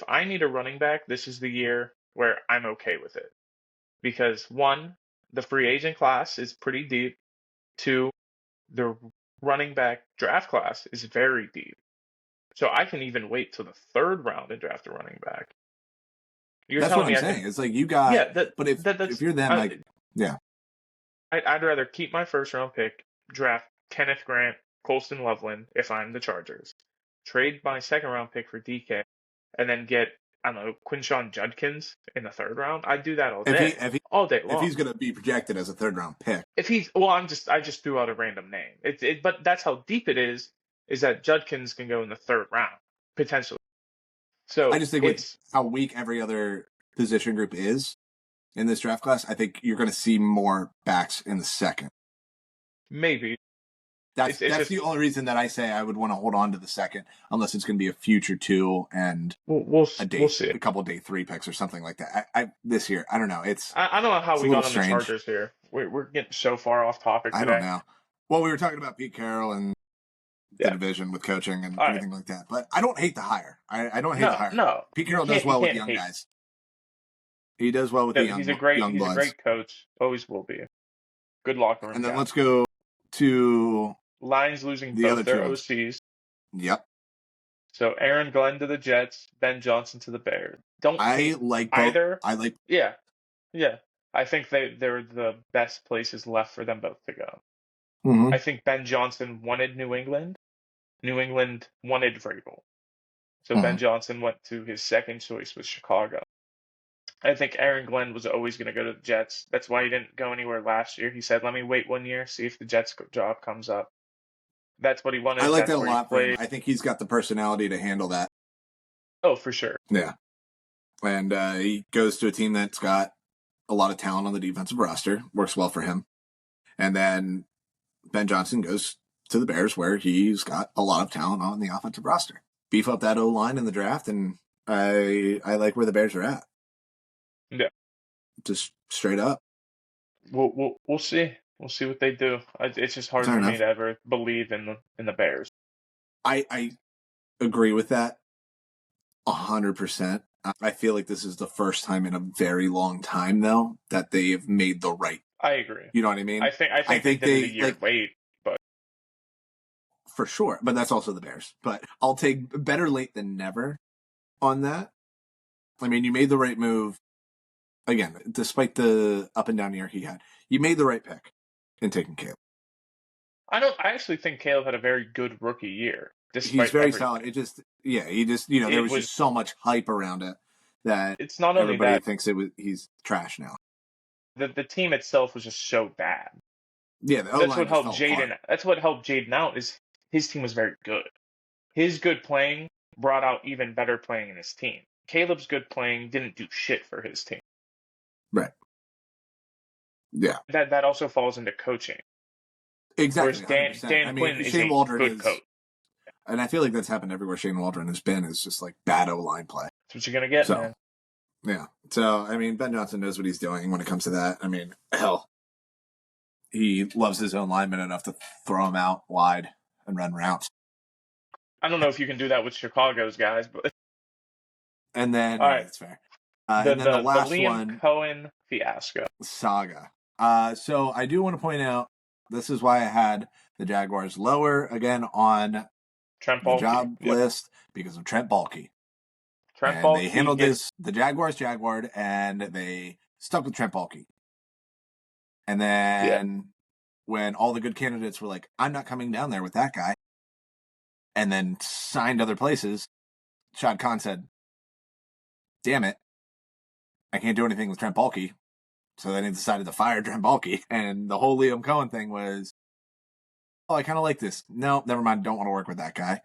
B: I need a running back, this is the year where I'm okay with it. Because one, the free agent class is pretty deep. Two, the running back draft class is very deep. So I can even wait till the third round and draft a running back. You're
A: that's what
B: telling
A: I'm
B: me I
A: saying.
B: can,
A: It's like you got,
B: yeah, that
A: but
B: that
A: if
B: that's
A: you're them, like, yeah,
B: I'd rather keep my first round pick, draft Kenneth Grant, Colston Loveland if I'm the Chargers, trade my second round pick for DK, and then get, I don't know, Quinshawn Judkins in the third round. I'd do that
A: if he if he
B: all day
A: if
B: long.
A: he's going to be projected as a third round pick,
B: If he's well, I just threw out a random name. But that's how deep it is that Judkins can go in the third round potentially.
A: I
B: So
A: just think with
B: it's
A: how weak every other position group is in this draft class, I think you're going to see more backs in the second.
B: maybe it's
A: That's
B: just
A: the only reason that I say I would want to hold on to the second, unless it's going to be a future 2 and
B: we'll see.
A: a couple day 3 picks or something like that. I this year, I don't know.
B: I don't know how
A: It's a
B: we
A: little
B: got on the
A: strange.
B: Chargers here. We're getting so far off topic
A: I don't
B: today.
A: know. Well, we were talking about Pete Carroll and the
B: Yeah.
A: division with coaching and
B: All right.
A: everything like that, but I don't hate the hire. I don't hate the
B: No,
A: hire.
B: no.
A: Pete Carroll does
B: You
A: well with the
B: can't
A: young
B: hate.
A: guys. He does well with the
B: No,
A: young
B: he's a
A: bloods.
B: great coach. Always will be. Good locker room
A: And then
B: guy.
A: let's go to
B: Lions losing
A: the
B: both
A: other
B: their
A: 2 ones.
B: OCs.
A: Yep.
B: So Aaron Glenn to the Jets, Ben Johnson to the Bears. Don't
A: I
B: hate
A: like both.
B: either.
A: I like.
B: Yeah, yeah. I think they're the best places left for them both to go.
A: Mm-hmm.
B: I think Ben Johnson wanted New England. New England wanted Vrabel. So
A: Mm-hmm.
B: Ben Johnson went to his second choice with Chicago. I think Aaron Glenn was always going to go to the Jets. That's why he didn't go anywhere last year. He said, "Let me wait 1 year, see if the Jets job comes up." That's what he
A: I
B: wanted.
A: like that
B: That's
A: a
B: where he
A: lot for him.
B: played.
A: I think he's got the personality to handle that.
B: Oh, for sure.
A: Yeah. And he goes to a team that's got a lot of talent on the defensive roster. Works well for him. And then Ben Johnson goes to the Bears, where he's got a lot of talent on the offensive roster. Beef up that O line in the draft, and I like where the Bears are at.
B: Yeah.
A: Just straight up.
B: We'll see. We'll see what they do. It's just hard
A: Fair
B: for me
A: enough.
B: to ever believe in the Bears.
A: I agree with that 100%. I feel like this is the first time in a very long time, though, that they've made the right.
B: I agree.
A: You know what I mean?
B: I
A: I
B: think they
A: think
B: did it a
A: they
B: year
A: like
B: late, but
A: for sure, but that's also the Bears. But I'll take better late than never on that. I mean, you made the right move. Again, despite the up and down year he had, you made the right pick in taking Caleb.
B: I don't. I actually think Caleb had a very good rookie year,
A: He's
B: despite
A: very solid.
B: everything.
A: It just, yeah, he just, you know, there
B: It
A: was
B: was.
A: just so much hype around it that
B: It's not only
A: everybody
B: that
A: thinks he's trash now.
B: the team itself was just so bad.
A: Yeah, the O line just fell apart.
B: That's what helped Jaden out is his team was very good. His good playing brought out even better playing in his team. Caleb's good playing didn't do shit for his team.
A: Right. Yeah.
B: That also falls into coaching. Whereas
A: Exactly, 100%. I
B: Dan Quinn
A: mean,
B: is
A: Shane
B: a
A: Waldron
B: good
A: is,
B: coach.
A: and I feel like that's happened everywhere Shane Waldron has been, is just like bad O line play.
B: That's what you're gonna get,
A: So,
B: man.
A: yeah. So, I mean, Ben Johnson knows what he's doing when it comes to that. I mean, hell, he loves his own lineman enough to throw him out wide and run routes.
B: I don't know if you can do that with Chicago's guys, but
A: And then,
B: all
A: yeah,
B: right.
A: that's fair.
B: The
A: And then the
B: the
A: last
B: Liam
A: one,
B: Cohen fiasco.
A: Saga. So I do want to point out this is why I had the Jaguars lower again on
B: Trent
A: the
B: Baalke.
A: job
B: Yep.
A: list because of Trent Baalke.
B: Trent
A: And they
B: Baalke
A: handled
B: gets
A: the Jaguars jaguared, and they stuck with Trent Baalke. And then when all the good candidates were like, I'm not coming down there with that guy, and then signed other places, Shad Khan said, damn it, I can't do anything with Trent Baalke. So then he decided to fire Trent Baalke. And the whole Liam Cohen thing was, oh, I kind of like this. No, never mind. Don't want to work with that guy.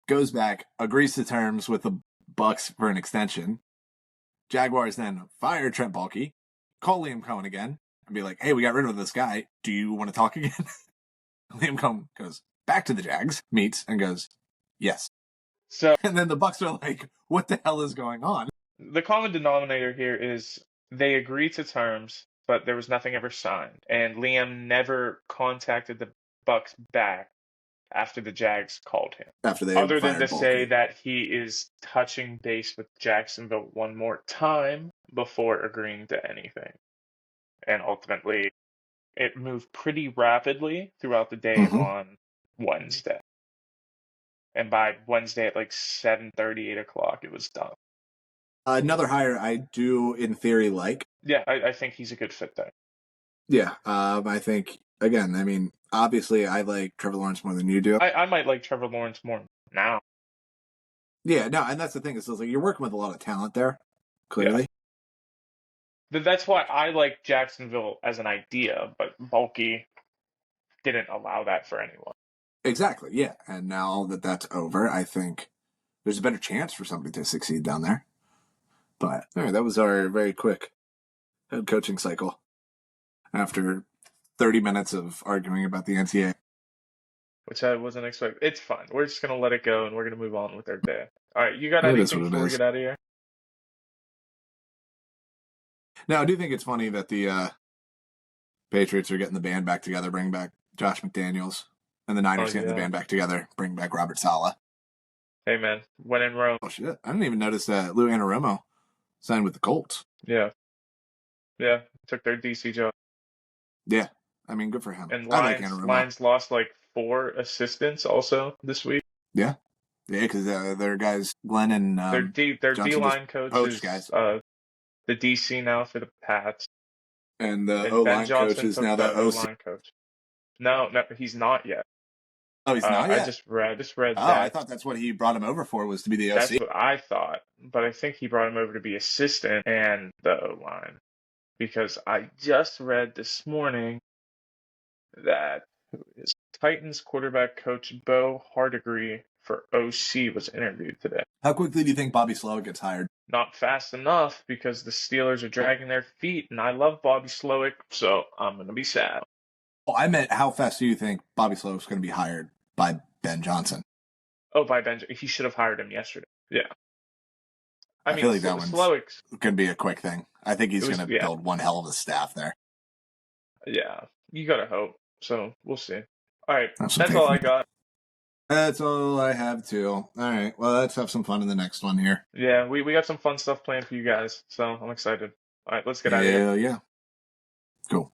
A: Goes back, agrees to terms with the Bucks for an extension. Jaguars then fire Trent Baalke, call Liam Cohen again, and be like, hey, we got rid of this guy. Do you want to talk again? Liam Cohen goes back to the Jags, meets, and goes, yes.
B: So
A: And then the Bucks are like, what the hell is going on?
B: the common denominator here is they agreed to terms, but there was nothing ever signed, and Liam never contacted the Bucks back after the Jags called him.
A: After they
B: Other than to
A: fired
B: say
A: Baalke.
B: that he is touching base with Jacksonville one more time before agreeing to anything. And ultimately, it moved pretty rapidly throughout the day
A: Mm-hmm.
B: on Wednesday. And by Wednesday at like 7:30, 8 o'clock, it was done.
A: Another hire I do, in theory, like.
B: Yeah, I think he's a good fit there.
A: Yeah, I think, again, I mean, obviously I like Trevor Lawrence more than you do.
B: I might like Trevor Lawrence more now.
A: Yeah, no, and that's the thing. Is like you're working with a lot of talent there, clearly.
B: That's why I like Jacksonville as an idea, but Bulky didn't allow that for anyone.
A: Exactly, yeah. And now that that's over, I think there's a better chance for somebody to succeed down there. But all right, that was our very quick head coaching cycle after 30 minutes of arguing about the NCAA.
B: Which I wasn't expecting. It's fine. We're just gonna let it go, and we're gonna move on with our day. All right, you got
A: It is
B: anything
A: what it
B: before we
A: is.
B: get out of here?
A: Now, I do think it's funny that the Patriots are getting the band back together, bring back Josh McDaniels, and the
B: Oh
A: Niners getting the
B: yeah.
A: band back together, bring back Robert Saleh.
B: Hey man, when in Rome.
A: Oh shit! I didn't even notice that Lou Anarumo signed with the Colts.
B: Yeah, yeah. Took their DC job,
A: Yeah, I mean, good for him.
B: and
A: I like
B: Lions
A: Anarumo.
B: Lions lost like 4 assistants also this week.
A: Yeah, yeah, because their guys Glenn and
B: Their D
A: Johnson just
B: line coach
A: poached
B: is
A: guys,
B: the DC now for the Pats,
A: and the
B: and
A: O
B: Ben
A: line coach
B: Johnson
A: is
B: took
A: now
B: the
A: the
B: O
A: OC.
B: line coach. No, no, he's not yet.
A: Oh, he's not
B: I
A: yet.
B: just read
A: Oh, I
B: that.
A: thought that's what he brought him over for, was to be the
B: That's
A: OC.
B: what I thought, but I think he brought him over to be assistant and the O line because I just read this morning that his Titans quarterback coach Bo Hardigree for OC was interviewed today.
A: How quickly do you think Bobby Slowick gets hired?
B: Not fast enough because the Steelers are dragging their feet, and I love Bobby Slowick, so I'm gonna be sad.
A: Oh, I meant how fast do you think Bobby Slowick's going to be hired by Ben Johnson?
B: Oh, by Benjamin, he should have hired him yesterday. Yeah, I
A: I
B: mean
A: feel like that one's
B: Slowick's.
A: going to be a quick thing. I think
B: It
A: he's going
B: was
A: to
B: yeah,
A: build one hell of a staff there.
B: yeah. You gotta hope. So we'll see. All right,
A: Have some
B: that's
A: faith
B: all
A: in
B: I
A: him.
B: got.
A: That's all I have too. All right, well, let's have some fun in the next one here.
B: Yeah, we got some fun stuff planned for you guys, so I'm excited. All right, let's get out of here.
A: Yeah, yeah. Cool.